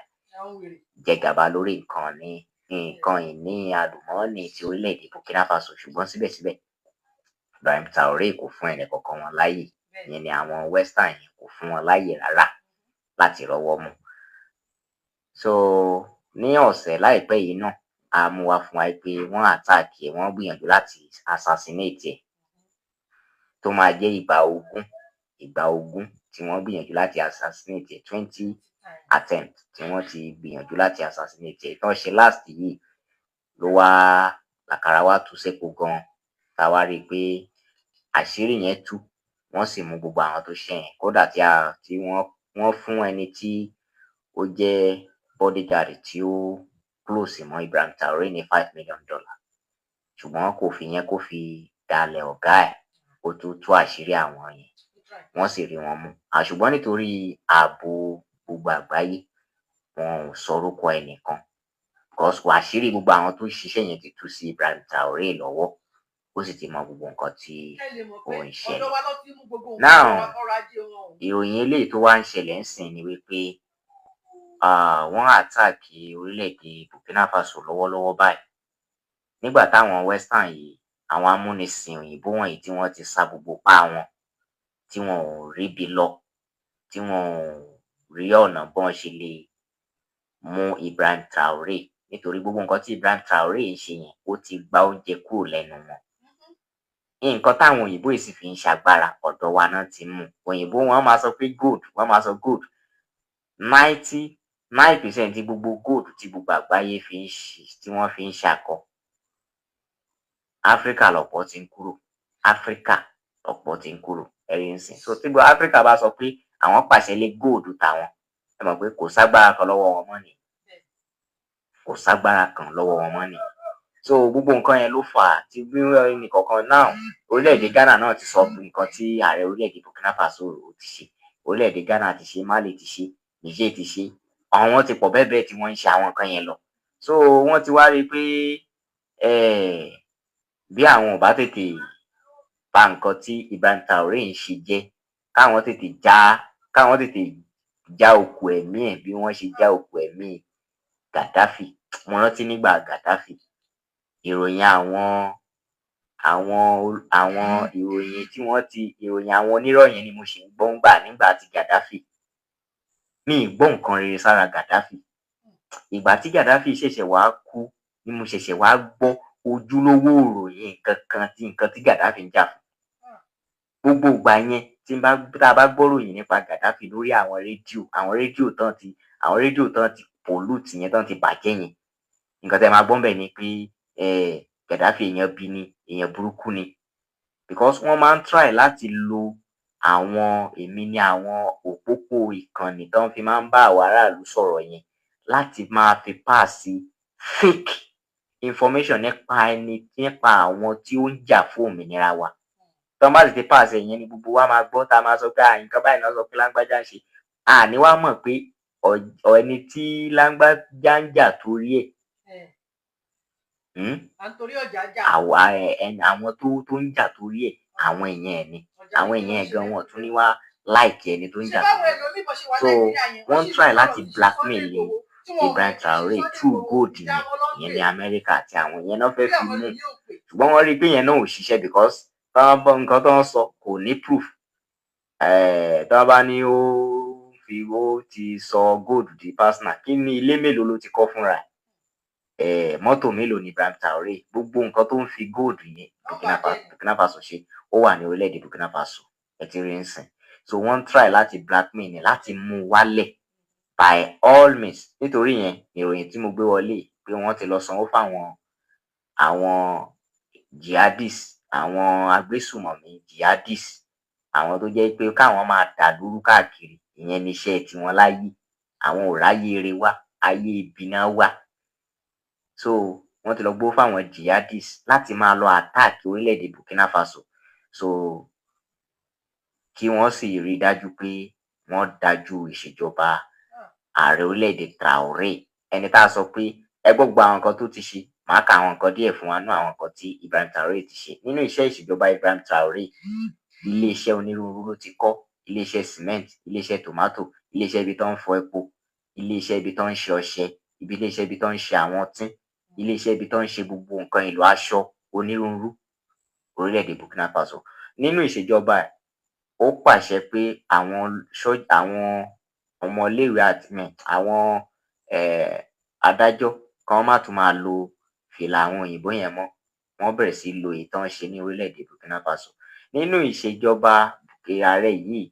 jẹ gàba lórí nǹkan ìní àlùmọ́ọ́nì ti orílẹ̀-èdè Burkina Faso. Ṣùgbọ́n síbẹ̀síbẹ̀ Ibrahim Traoré kò fún ẹnì kankan wọn láyè, ìyẹn ni àwọn Western yẹn kò fún wọn láyè rárá láti rọ́wọ́ mú. So ní ọ̀sẹ̀ láìpẹ́ yìí náà, a mú wá fún wa pé wọ́n attack ẹ̀, wọ́n gbìyànjú láti assassinate ẹ̀, tó máa jẹ́ ìgbà ogún tí wọ́n gbìyànjú láti assassinate ẹ̀, 20 attempt tí wọ́n ti gbìyànjú láti assassinate ẹ̀. Tán ṣe last yìí ló wá làkàrà wá tú sépo gan, tá wá rí i pé àṣírí yẹn tú, wọ́n sì mú gbogbo àwọn tó ṣe yẹn. Kódà tí wọ́n fún ẹni tí ó jẹ́ bodyguard tí ó close mọ́ Ibrahim Traoré ní $5 million, ṣùgbọ́n kò fi yẹn kó fi dalẹ̀ ọ̀gá ẹ̀, ó tó tú àṣírí àwọn yẹn, wọ́n sì rí wọn mú. Ṣùgbọ́n nítorí ààbò gbogbo àgbáyé, wọn ò sọ orúkọ ẹnìkan, because àṣírí gbogbo àwọn tó ṣiṣẹ́ yẹn ti tú sí Ibrahim Traoré lọ́wọ́, ó sì ti mọ gbogbo nǹkan tí ó ń ṣẹlẹ̀. Now, ìròyìn eléyìí tó wá ń ṣẹlẹ̀ ń sìn ni wípé wọ́n attack orílẹ̀-èdè Burkina Faso lọ́wọ́lọ́wọ́ báyìí, nígbà táwọn Western yìí, àwọn amúnisìn òyìnbó wọ̀nyí, tí wọ́n ti sa gbogbo ipá wọn, tí wọn ò ríbi lọ, tí wọn ò rí ọ̀nà bọ́n ṣe lè mú Ibrahim Traoré nítorí gbogbo nǹkan tí Ibrahim Traoré ń ṣe yẹn ó ti gba oúnjẹ kúrò lẹ́nu wọn. Nǹkan táwọn òyìnbó yìí sì fi ń ṣagbára ọ̀dọ̀ wa náà ti mú. Òyìnbó wọ́n máa sọ pé gold, wọ́n máa sọ gold. 99% tí gbogbo gold tí gbogbo àgbáyé tí wọ́n fi ń ṣakọ. Áfríkà lọ̀pọ̀ ti ń kúrò. Áfríkà lọ̀pọ̀ ti ń kúrò. Ẹ̀rí ń sìn. So tí gbogbo Áfríkà bá sọ pé àwọn pàṣẹ lé gold tàwọn, ẹ mọ̀ pé kò ságbára kan lọ́wọ́ wọn mọ́ nìyẹn. Kò ságbára kan lọ́wọ́ wọn mọ́ nìyẹn. So gbogbo nǹkan yẹn ló fà á tí nìkọ̀ọ̀kan náà orílẹ̀-èdè Ghana náà ti sọ nǹkan tí ààrẹ orílẹ̀-èdè Burkina Faso ti ṣe. Orílẹ̀-èdè Ghana ti ṣe, Mali ti ṣe, Niger ti ṣe. Àwọn ti pọ̀ bẹ́ẹ̀ bẹ́ẹ̀ tí wọ́n ń ṣe àwọn nǹkan yẹn lọ. So wọ́n ti wá rí i pé bí àwọn ò bá tètè bà nǹkan tí Ibrahim Traoré ń ṣe jẹ́, káwọn tètè já okùn ẹ̀mí ẹ̀ bí wọ́n ṣe já okùn ẹ̀mí Gaddafi. Mo rántí nígbà Gaddafi, ìròyìn àwọn oníròyìn ni mo ṣì ń gbọ́ nígbà tí Gaddafi. Mi ì gbọ́ nǹkan rere sára Gaddafi. Ìgbà tí Gaddafi ṣẹ̀ṣẹ̀ wá kú ni mo ṣẹ̀ṣẹ̀ wá gbọ́ ojúlówó ìròyìn nǹkan tí Gaddafi ń jà fún. Gbogbo ìgbà yẹn tá a bá gbọ́ ròyìn nípa Gaddafi lórí àwọn rédíò tán ti pollute yẹn, tán ti bàjẹ́ yẹn, nǹkan tẹ́ máa gbọ́ ńbẹ̀ ni pé Gaddafi èèyàn bí ni, èèyàn burúkú ni. Because wọ́n máa ń try láti lo àwọn òpópó ìkànnì tán fi máa ń bá àwọn aráàlú sọ̀rọ̀ yẹn láti máa fi pass fake information nípa àwọn tí ó ń jà fún òmìnira wa. Tán bá sì ti pass yẹn ni gbogbo wa máa gbọ́, tá a máa sọ pé nǹkan báyìí náà sọ pé lágbájá ń ṣe. Àní wá mọ̀ pé ẹni tí lágbájá ń jà torí ẹ̀. Àwọn tó ń jà torí ẹ̀, àwọn èèyàn ẹ̀ ni. Àwọn èèyàn ẹ̀ gan wọn tún ní wá like ẹni tó ń jà torí ẹ̀. So wọ́n try láti blackmail Ibrahim Traoré through gold ìyẹn ní Amẹ́ríkà àti àwọn ìyẹn náà fẹ́ fi mú. Ṣùgbọ́n wọ́n rí i pé yẹn náà ò ṣiṣẹ́ because nǹkan tó ń sọ kò ní proof. Tí wọ́n bá ní ó ti sọ gold di personal, kí ni ilé mélòó ló ti kọ́ fúnra ẹ̀? Mọ́tò mélòó ni Ibrahim Traoré? Gbogbo nǹkan tó ń fi gold yẹn Burkina Faso ṣe ó wà ní orílẹ̀-èdè Burkina Faso. Ẹ ti rí ń sìn. So wọ́n ń try láti blackmail ni, láti mú wálẹ̀ by all means. Nítorí yẹn ìròyìn tí mo gbé wọlé pé wọ́n ti lọ sanwó fáwọn jihadist, àwọn agbésùmọ̀mí jihadist, àwọn tó jẹ́ pé káwọn máa dàlúrú káàkiri, ìyẹn níṣẹ́ tiwọn láyé. Àwọn ò ráyé ire wá, ayé ibi náà wà. So wọ́n ti lọ gbówó fáwọn jihadist láti máa lọ attack orílẹ̀-èdè Burkina Faso. So kí wọ́n sì rí dájú pé wọ́n dájú ìṣèjọba ààrẹ orílẹ̀-èdè Traoré. Ẹni tá a sọ pé ẹ gbọ́ gbogbo àwọn nǹkan tó ti ṣe, màá ka àwọn nǹkan díẹ̀ fún wa nínú àwọn nǹkan tí Ibrahim Traoré ti ṣe. Nínú iṣẹ́ ìṣèjọba Ibrahim Traoré, ilé-iṣẹ́ onírúurú ló ti kọ́. Ilé-iṣẹ́ cement, ilé-iṣẹ́ tomato, ilé-iṣẹ́ ibi tó ń fọ epo, ilé-iṣẹ́ ibi tó ń ṣe ọṣẹ, ilé-iṣẹ́ ibi tó ń ṣe àwọn ọtí, ilé-iṣẹ́ ibi tó ń ṣe gbogbo nǹkan èlò aṣọ onírúurú orílẹ̀-èdè Burkina Faso. Nínú ìṣèjọba ẹ̀, ó pàṣẹ pé àwọn ọmọléèwé àti àwọn adájọ́ kan má tún máa lo fìlà àwọn òyìnbó yẹn mọ́. Wọ́n bẹ̀rẹ̀ sí lo èyí tán ṣe ní orílẹ̀-èdè Burkina Faso. Nínú ìṣèjọba ààrẹ yìí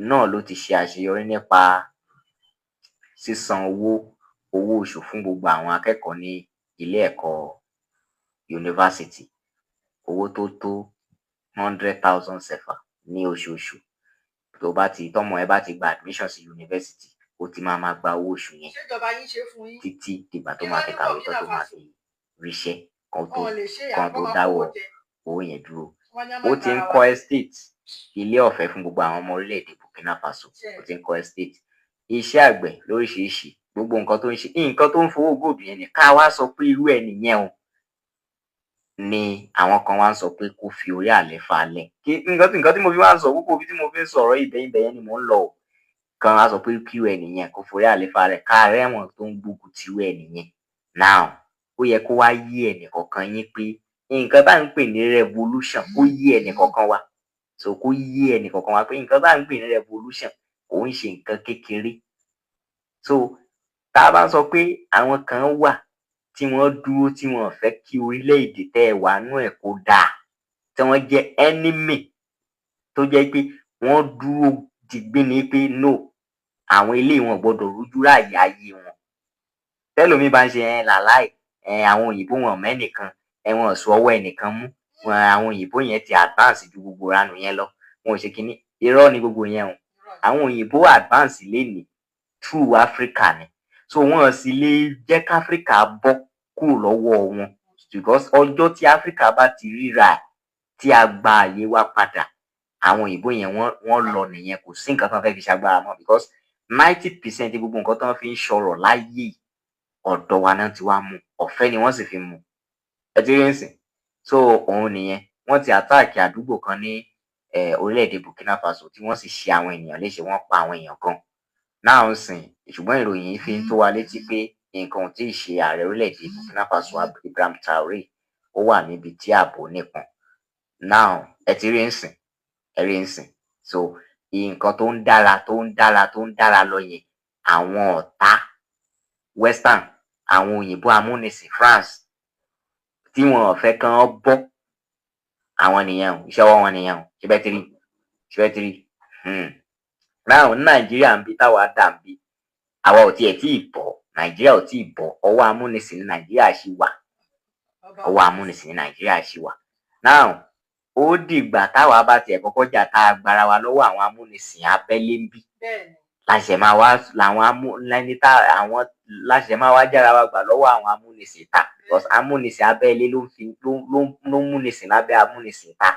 náà ló ti ṣe àṣeyọrí nípa sísan owó oṣù fún gbogbo àwọn akẹ́kọ̀ọ́ ní ilé ẹ̀kọ́ yunifásítì. Owó tó tó 100,000 sefa ní oṣooṣù. Tọ́mọ ẹ bá ti gba admission sí yunifásítì, ó ti máa gba owó oṣù yẹn títí dìgbà tó máa fi kàwé tán tó máa fi ríṣẹ́ kan tó dáwọ́ owó yẹn dúró. Ó ti ń kọ́ estate, ilé ọ̀fẹ́ fún gbogbo àwọn ọmọ orílẹ̀-èdè Burkina Faso. Ó ti ń kọ́ estate. Iṣẹ́ àgbẹ̀ lóríṣiríṣi, gbogbo nǹkan tó ń ṣe, nǹkan tó ń fowó gold yẹn ni ká wá sọ pé irú ẹni yẹn o ni àwọn kan wá ń sọ pé kó fi orí àlééfà lẹ̀. Nǹkan tí mo fi wá ń sọ gbogbo ibi tí mo fi ń sọ̀rọ̀ ibẹ̀ yẹn ni mò ń lọ o. Kan wá sọ pé kí irú ẹni yẹn kó forí àlééfà lẹ̀, ká rẹ́wọ̀n tó ń gbógun ti irú ẹni yẹn. Now ó yẹ kó wá yé ẹnì kọ̀ọ̀kan yín pé nǹkan tá ń pè ní revolution kó yé ẹnì kọ̀ọ̀kan wa. So kó yé ẹnì kọ̀ọ̀kan wa pé nǹkan tá ń pè ní revolution kò ń ṣe nǹkan kékeré. So tá a bá sọ pé àwọn kan wà tí wọ́n dúró tí wọ́n fẹ́ kí orílẹ̀-èdè tẹ́ ẹ wà nú ẹ̀ kó dáa, tí wọ́n jẹ́ enemy tó jẹ́ pé wọ́n dúró digbí ni pé no, àwọn eléyìí wọn ò gbọdọ̀ rújú ráàyè ayé wọn. Tẹ́lòmíì bá ń ṣe làláì àwọn òyìnbó wọn ò mẹ́nìkan, wọn ò so ọwọ́ ẹnìkan mú, àwọn òyìnbó yẹn ti advance ju gbogbo ranù yẹn lọ, wọn ò ṣe kinní. Irọ́ ni gbogbo yẹn o. Àwọn òyìnbó advance lénìí through Africa ni. So wọn sì lè jẹ́ káfíríkà bọ́ kúrò lọ́wọ́ wọn because ọjọ́ tí Áfíríkà bá ti ríra tí a gba àyè wa padà, àwọn òyìnbó yẹn wọ́n lọ nìyẹn, kò sí nǹkan tó fẹ́ fi ṣagbára mọ́ because 90% gbogbo nǹkan tó fi ń ṣọrọ̀ láyé ọ̀dọ̀ wa náà ti wá mú, ọ̀fẹ́ ni wọ́n sì fi mú. Ẹ ti rí nsìn. So òun nìyẹn, wọ́n ti àtáàkì àdúgbò kan ní orílẹ̀-èdè Burkina Faso tí wọ́n sì ṣe àwọn ènìyàn léṣe, wọ́n pa àwọn èèyàn kan. Náà ń sìn, ṣùgbọ́n ìròyìn yìí fi ń tó wa létí pé nǹkan ò tí ì ṣe ààrẹ orílẹ̀-èdè Burkina Faso Ibrahim Traoré, ó wà níbi tí ààbò nípọn. Now ẹ ti rí nsìn, ẹ rí nsìn. So nǹkan tó ń dára lọ yẹn, àwọn ọ̀tá Western, àwọn òyìnbó amúnisìn France tí wọn ò fẹ́ kán bọ́, àwọn nìyẹn o, iṣẹ́ ọwọ́ wọn nìyẹn o. Ṣé bẹ́ẹ̀ ti rí? Now ní Nàìjíríà ń bí táwa dà ń bí, àwa ò tiẹ̀ tí ì bọ́, Nàìjíríà ò tí ì bọ́, ọwọ́ amúnisìn ní Nàìjíríà ṣì wà, ọwọ́ amúnisìn ní Nàìjíríà ṣì wà. Now ó dìgbà táwa bá tiẹ̀ kọ́kọ́ jà tá a gbára wa lọ́wọ́ àwọn amúnisìn abẹ́lé ń bí, láṣẹ máa wá jára wa gbà lọ́wọ́ àwọn amúnisìn ta because amúnisìn abẹ́lé ló múnisìn lábẹ́ amúnisìn ta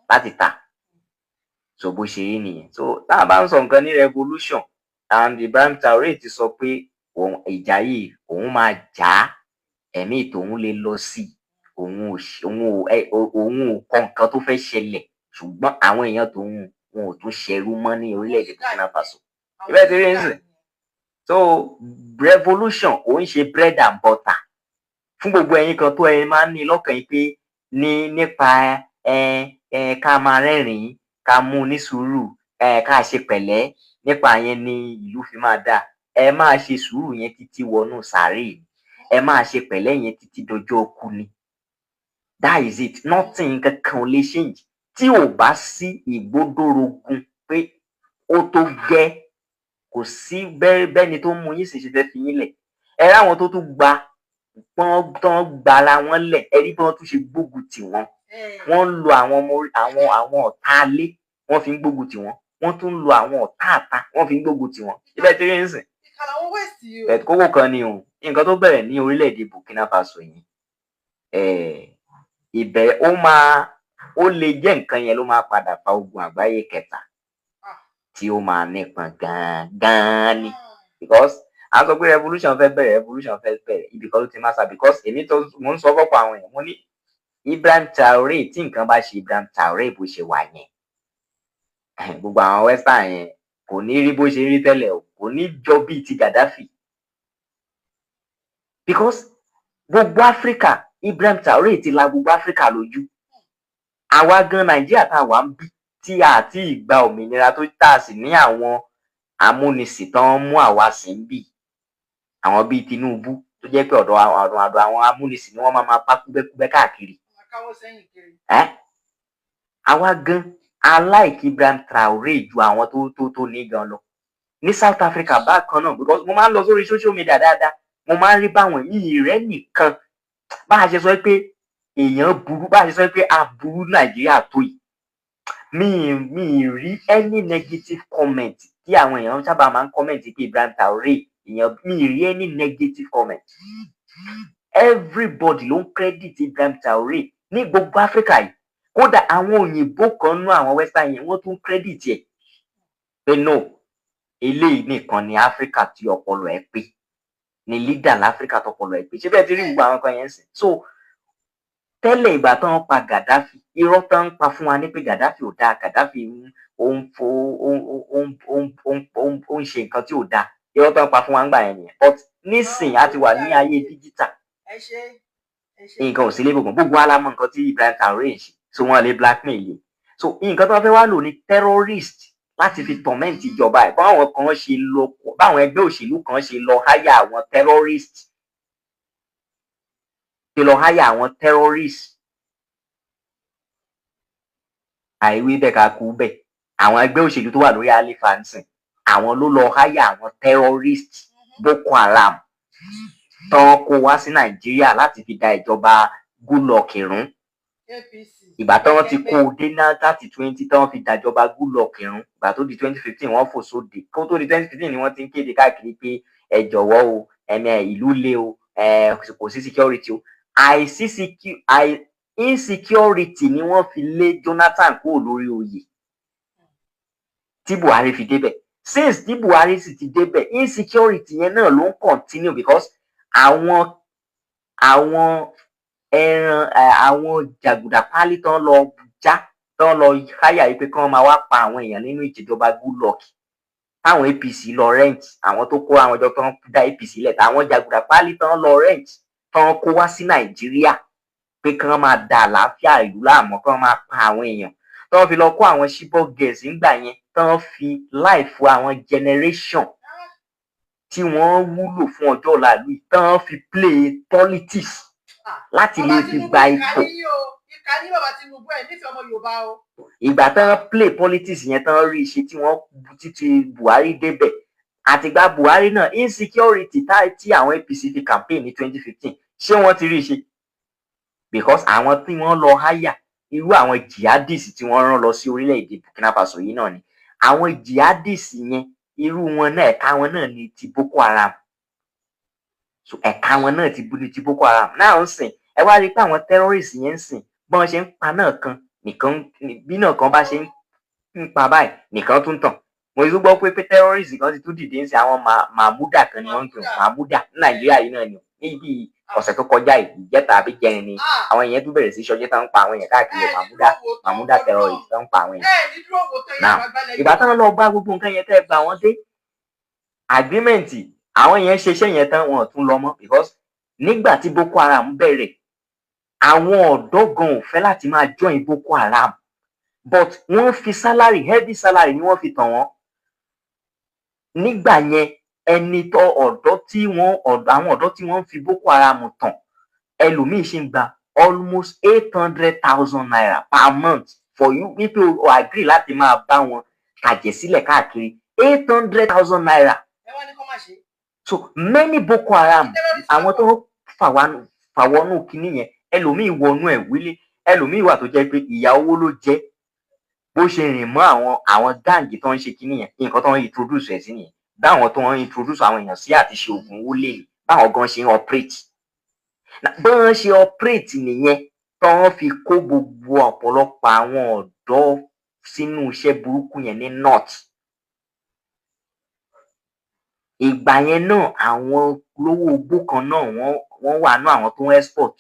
láti ta. So bó ṣe rí nìyẹn. So tá a bá ń sọ nǹkan ní revolution and Ibrahim Traoré ti sọ pé ìjà yìí òun máa jà, ẹ̀mí tòun lè lọ sí, òun ò kọ nǹkan tó fẹ́ ṣẹlẹ̀, ṣùgbọ́n àwọn èèyàn tòun wọn ò tún ṣẹrú mọ́ ní orílẹ̀-èdè Burkina Faso. Ibẹ̀ ti rí nsìn. So revolution ò ń ṣe bread and butter fún gbogbo ẹ̀yin kan tó ẹ máa ń ní lọ́kàn yín pé nípa ká máa rẹ́rìn-ín, ká mú ní sùúrù, ká ṣe pẹ̀lẹ́, nípa yẹn ni ìlú fi máa dáa. Ẹ máa ṣe sùúrù yẹn títí wọnú sàárè, ẹ máa ṣe pẹ̀lẹ́ yẹn títí dọjọ́ kú ni. That is it. Nothing kankan ò lè change tí ò bá sí ìgbódòrógún pé ó tó gẹ́, kò sí bẹ́ẹ̀ni tó mú yín sì ṣe fẹ́ fi yín lẹ̀. Ẹ ráwọn tó tún tán gbara wọn lẹ̀, ẹ rí bí wọ́n tún ṣe gbógun tì wọ́n. Wọ́n ń lo àwọn ọ̀tá alé, wọ́n fi ń gbógun tì wọ́n. Wọ́n tún ń lo àwọn ọ̀tá àta, wọ́n fi ń gbógun tì wọ́n. Ibẹ̀ ti rí nsìn. Kókó kan ni o, nǹkan tó bẹ̀rẹ̀ ní orílẹ̀-èdè Burkina Faso yìí, ibẹ̀ ó lè jẹ́ nǹkan yẹn ló máa padà fa ogun àgbáyé kẹta tí ó máa nípọn gan-an ni because a sọ pé revolution fẹ́ bẹ̀rẹ̀ ibi kan ló ti máa sá because èmi tó mo ń sọ fọ́pọ̀ àwọn èèyàn, mo ní Ibrahim Traoré, tí nǹkan bá ṣe Ibrahim Traoré bó ṣe wà yẹn, gbogbo àwọn Western yẹn kò ní rí bó ṣe rí tẹ́lẹ̀ o, kò ní jọ bíi ti Gaddafi because gbogbo Áfíríkà, Ibrahim Traoré ti la gbogbo Áfíríkà lójú. Àwa gan Nàìjíríà tá a wà ń bí tí a ti ìgbà òmìnira tó tà sí ní àwọn amúnisìn tán mú àwa sí ń bì, àwọn bíi Tinubu tó jẹ́ pé ọ̀dọ̀ àwọn amúnisìn ni wọ́n máa pa kúbẹ́kúbẹ́ káàkiri. Àwa gan aláìkí Ibrahim Traoré ju àwọn tó ní gan lọ. Ní South Africa bákan náà because mo máa ń lọ sórí social media dáadáa, mo máa ń rí báwọn ìrẹ́ nìkan bá a ṣe sọ pé èèyàn burú, bá a ṣe sọ pé aburú Nàìjíríà tó yìí, mi rí any negative comment tí àwọn èèyàn sábà máa ń comment pé Ibrahim Traoré èèyàn, mi rí any negative comment. Everybody ló ń credit Ibrahim Traoré ní gbogbo Áfíríkà yìí, kódà àwọn òyìnbó kan nú àwọn Western yẹn wọ́n tún credit ẹ̀ pé no, eléyìí nìkan ní Áfíríkà tí ọpọlọ ẹ̀ pé, ní leader láfíríkà tọpọlọ ẹ̀ pé. Ṣé bẹ́ẹ̀ ti rí gbogbo àwọn kan yẹn sìn? So tẹ́lẹ̀ ìgbà tán pa Gaddafi, irọ́ tán ń pa fún wa ní pé Gaddafi ò dáa, Gaddafi ó ń ṣe nǹkan tí ò dáa, irọ́ tán ń pa fún wa ń gbà yẹn nìyẹn. But nísìn a ti wà ní ayé digital, nǹkan ò sí lébùkún, gbogbo alámọ̀ nǹkan tí Ibrahim Traoré ń ṣe, so wọ́n lè blackmail yìí. So nǹkan tó fẹ́ wá lò ní terrorist láti fi torment ìjọba ẹ̀, báwọn ẹgbẹ́ òṣèlú kan ṣe lọ háyà àwọn terrorist ti lọ háyà àwọn terrorist àìwí bẹ́ẹ̀ ká kú bẹ́ẹ̀ àwọn ẹgbẹ́ òṣèlú tó wà lórí àlééfà ńsìn àwọn ló lọ háyà àwọn terrorist Boko Haram tán kó wá sí Nàìjíríà láti fi da ìjọba Goodluck run ìgbà tán ti kó o dé náà láti 20 tán fi dàjọba Goodluck run ìgbà tó di 2015 wọ́n fò sóde kó tó di 2015 ni wọ́n ti ń kéde káàkiri pé ẹ jọ̀wọ́ o ìlú le o kò sí security o insecurity ni wọ́n fi lé Jonathan kúrò lórí oyè tí Buhari fi débẹ̀ since tí Buhari sì ti débẹ̀ insecurity yẹn náà ló ń continue because àwọn jàgùdà pálí tán lọ háyà yìí pé kí wọ́n máa wá pa àwọn èèyàn nínú ìjọba Goodluck táwọn APC lọ rent àwọn tó kó àwọn ọjọ́ tán dá APC lẹ̀ táwọn jàgùdà pálí tán lọ rent tán kó wá sí Nàìjíríà pé kí wọ́n máa da àlàáfíà ìlú láàmú kí wọ́n máa pa àwọn èèyàn tán fi lọ kó àwọn Chibok girls nígbà yẹn tán fi life àwọn generation tí wọ́n wúlò fún ọjọ́ ọ̀la ìlú tán fi play politics láti lè fi gba ipò. Ìgbà tán play politics yẹn tán rí iṣẹ́ tí wọ́n títí Buhari débẹ̀ àtìgbà Buhari náà insecurity tí àwọn APC fi campaign ní 2015 ṣé wọ́n ti rí iṣẹ́ because àwọn tí wọ́n lọ háyà irú àwọn jihadists tí wọ́n rán lọ sí orílẹ̀-èdè Burkina Faso yìí náà ni àwọn jihadists yẹn irú wọn náà ẹ̀ka wọn náà ni ti Boko Haram so ẹ̀ka wọn náà ti Boko Haram náà ń sìn ẹ wá rí i pé àwọn terrorists yẹn ń sìn bọ́n ṣe ń pa náà kan nìkan bí náà kan bá ṣe ń pa báyìí nìkan tún tàn mo tún gbọ́ pé terrorists kan ti tún dìde ń sìn àwọn mahmuda kan ni wọ́n ń pè mahmuda ní Nàìjíríà yìí náà ni níbi ọ̀sẹ̀ tó kọjá ìjẹta àbí jẹrin ni àwọn èèyàn tún bẹ̀rẹ̀ sí ṣọjẹ́ tán ń pa àwọn èèyàn káàkiri mahmuda terrorists tán ń pa àwọn èèyàn náà ìgbà tán lọ bá gbogbo nǹkan yẹn tẹ́ gbà wọ́n dé agreement àwọn yẹn ṣe iṣẹ́ yẹn tán wọn ò tún lọ mọ́ because nígbà tí Boko Haram bẹ̀rẹ̀ àwọn ọ̀dọ́ gan ò fẹ́ láti máa join Boko Haram but wọ́n fi heavy salary ni wọ́n fi tàn wọ́n nígbà yẹn àwọn ọ̀dọ́ tí wọ́n fi Boko Haram tàn ẹlòmíì ṣì ń gba almost 800,000 naira per month for you wípé o agree láti máa bá wọn kàjẹ́ sílẹ̀ káàkiri 800,000 naira. So many Boko Haram àwọn tó fàwọnú kínní yẹn ẹlòmíì wọnú ẹ̀ wílé ẹlòmíì wà tó jẹ́ pé ìyà owó ló jẹ́ bó ṣe rìn mọ́ àwọn gáàngì tó ń ṣe kínní yẹn nǹkan tó ń introduce ẹ̀ sí nìyẹn báwọn tó ń introduce àwọn èèyàn sí àti ṣe oògùn owó lè báwọn gan ṣe ń operate bọ́n ṣe operate nìyẹn tó ń fi kó gbogbo ọ̀pọ̀lọpọ̀ àwọn ọ̀dọ́ sínú iṣẹ́ burúkú yẹn ní north ìgbà yẹn náà àwọn lówó ogbó kan náà wọ́n wà náà àwọn tó ń export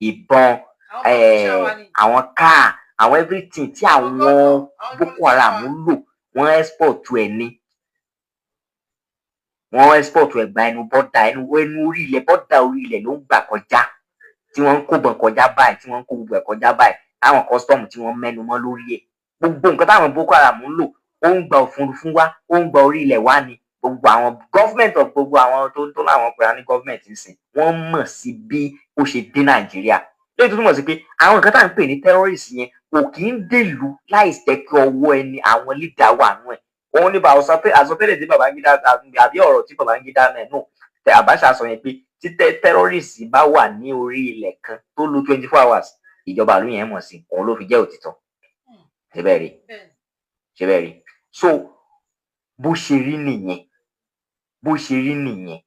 ìbọn àwọn káà àwọn everything tí àwọn Boko Haram ń lò wọ́n export ẹ̀ ní wọ́n export ẹ̀ gba ẹnu bọ́dà ẹnu orí ilẹ̀ bọ́dà orí ilẹ̀ ló ń gbà kọjá tí wọ́n ń kó bọ̀ kọjá báyìí tí wọ́n ń kó gbogbo ẹ̀ kọjá báyìí táwọn custom tí wọ́n mẹ́nu mọ́ lórí ẹ̀ gbogbo nǹkan táwọn Boko Haram ń lò ó ń gba òfurufú wá ó ń gba orí ilẹ̀ wá ni gbogbo àwọn government of gbogbo àwọn tó láwọn pẹ̀lú ní government ń sìn wọ́n mọ̀ sí bí ó ṣe dé Nàìjíríà lóyún tó túmọ̀ sí pé àwọn nǹkan tá à ń pè ní terrorist yẹn kò kì í dèlú láì jẹ́ kí ọwọ́ ẹni àwọn leader wà nù ẹ̀ òun ní bá àsọtẹ́lẹ̀ tí Babangida àbí ọ̀rọ̀ tí Babangida náà nù Abacha sọ yẹn pé tí terrorist bá wà ní orí ilẹ̀ kan tó lo 24 hours ìjọba ìlú yẹn mọ̀ sí òun ló fi jẹ́ òtítọ́ ṣe bẹ́ẹ̀ rí so bó ṣe rí nìyẹn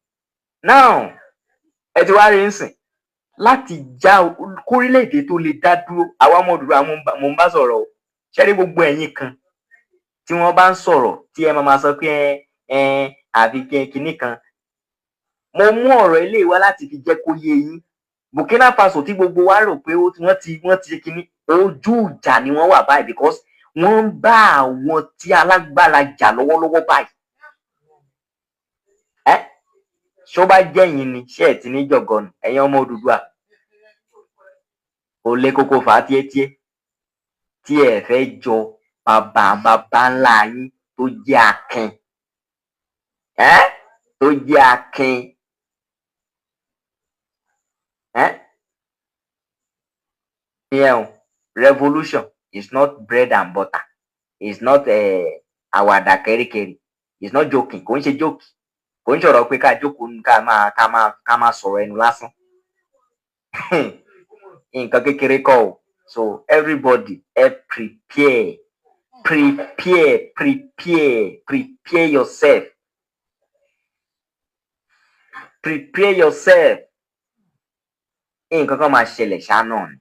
now ẹ ti wá rí ń sìn láti já kórílẹ̀-èdè tó lè dá dúró àwa ọmọ Odùduwà mo ń bá sọ̀rọ̀ o ṣẹ́rí gbogbo ẹ̀yin kan tí wọ́n bá ń sọ̀rọ̀ tí ẹ máa sọ pé àfi kinní kan mo mú ọ̀rọ̀ ilé wa láti fi jẹ́ kó yé yín Burkina Faso tí gbogbo wa rò pé wọ́n ti ṣe kinní ojú ìjà ni wọ́n wà báyìí because wọ́n ń bá àwọn tí alágbára jà lọ́wọ́lọ́wọ́ báyìí ṣó bá jẹ́yìn ni ṣé ẹ̀ ti ní jọ̀gọ̀nù ẹ̀yin ọmọ Odùduwà ó lé kókó fà á tiẹ́tiẹ́ tí ẹ fẹ́ jọ bàbá ńlá yín tó jẹ́ akin Revolution is not bread and butter. It's not àwàdà kẹ́ríkẹ́rí. It's not joking. Kò ń ṣe joke. Kò ń ṣọ̀rọ̀ pé ká jókòó ká máa sọ̀rọ̀ ẹnu lásán. Nǹkan kékeré kọ́ o. So everybody prepare yourself. Prepare yourself. Nǹkan kan máa ṣẹlẹ̀ ṣá náà ni.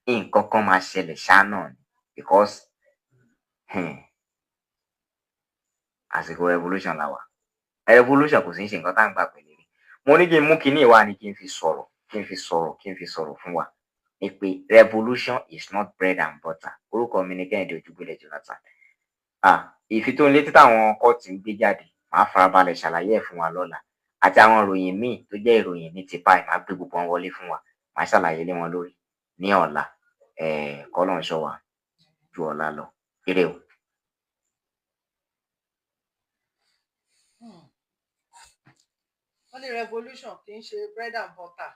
Nǹkan kan máa ṣẹlẹ̀ ṣá náà ni. Because àsìkò revolution la wà. Revolution kò sí ń ṣe nǹkan tá à ń gbà pẹ̀lú rí. Mo ní kí n mú kinní ìwà ni kí n fi sọ̀rọ̀ fún wa. Ni pé revolution is not bread and butter. Orúkọ mi ni Kẹ́hìndé Ojúgbélé Jonathan. Ìfitónilétí táwọn kọ́ọ̀tù ń gbé jáde màá farabalẹ̀ ṣàlàyé ẹ̀ fún wa lọ́la. Àti àwọn ìròyìn míì tó jẹ́ ìròyìn ní tipa ẹ̀ máa gbé gbogbo wọn wọlé fún wa. Màá ṣàlàyé lé wọn lórí ní ọ̀la. Kọ́lọ́run ṣọ́ wa ju ọ̀la lọ. Ire o. Wọ́n ní revolution kì í ṣe bread and butter.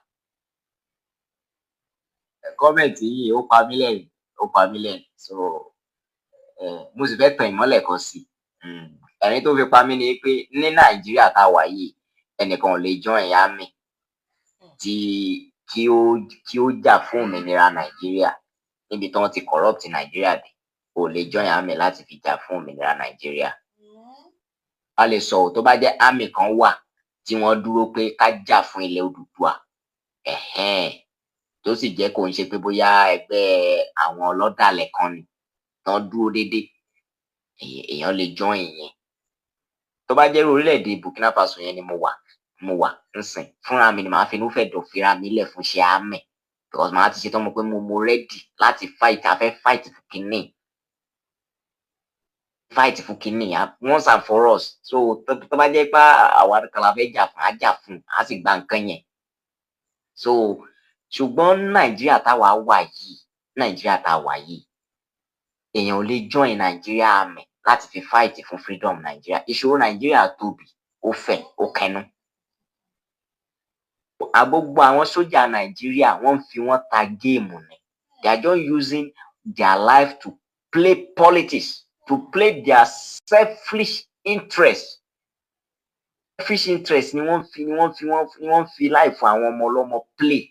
Kọ́mẹ̀ntì yìí ó pa mí lẹ́rìn. So mo sì fẹ́ tan ìmọ́lẹ̀ kan sí. Ẹ̀rín tó fi pa mí ni pé ní Nàìjíríà tá a wà yìí ẹnìkan ò lè join army kí ó jà fún òmìnira Nàìjíríà níbi tí wọ́n ti corrupt Nàìjíríà dé. Ò lè join army láti fi jà fún òmìnira Nàìjíríà. A lè sọ tó bá jẹ́ army kan wà tí wọ́n dúró pé ká jà fún ilẹ̀ Odùduwà. Tó sì jẹ́ kò ń ṣe pé bóyá ẹgbẹ́ àwọn ọlọ́dàlẹ̀ kan ni tán dúró déédéé. Èèyàn lè join ìyẹn. Tó bá jẹ́ orílẹ̀-èdè Burkina Faso yẹn ni mo wà nsìn fúnra mi ni màá finú fẹ̀dọ̀ fira mi lẹ̀ fún ṣe àmì because màá ti ṣe tán mo pé mo ready láti fight. A fẹ́ fight fún kinní once and for us. So tó bá jẹ́ pé àwa kan la fẹ́ jà fún á jà fún á sì gba nǹkan yẹn. So ṣùgbọ́n Nàìjíríà táwa wà yìí èèyàn ò lè join Nàìjíríà àmì láti fi fight fún freedom Nàìjíríà. Ìṣòro Nàìjíríà tóbi ó fẹ̀ ó kẹnu. Gbogbo àwọn sójà Nàìjíríà wọ́n fi wọ́n ta géèmù ni. They are just using their life to play politics, to play their selfish interest. Selfish interest ni wọ́n fi life àwọn ọmọ ọlọ́mọ play.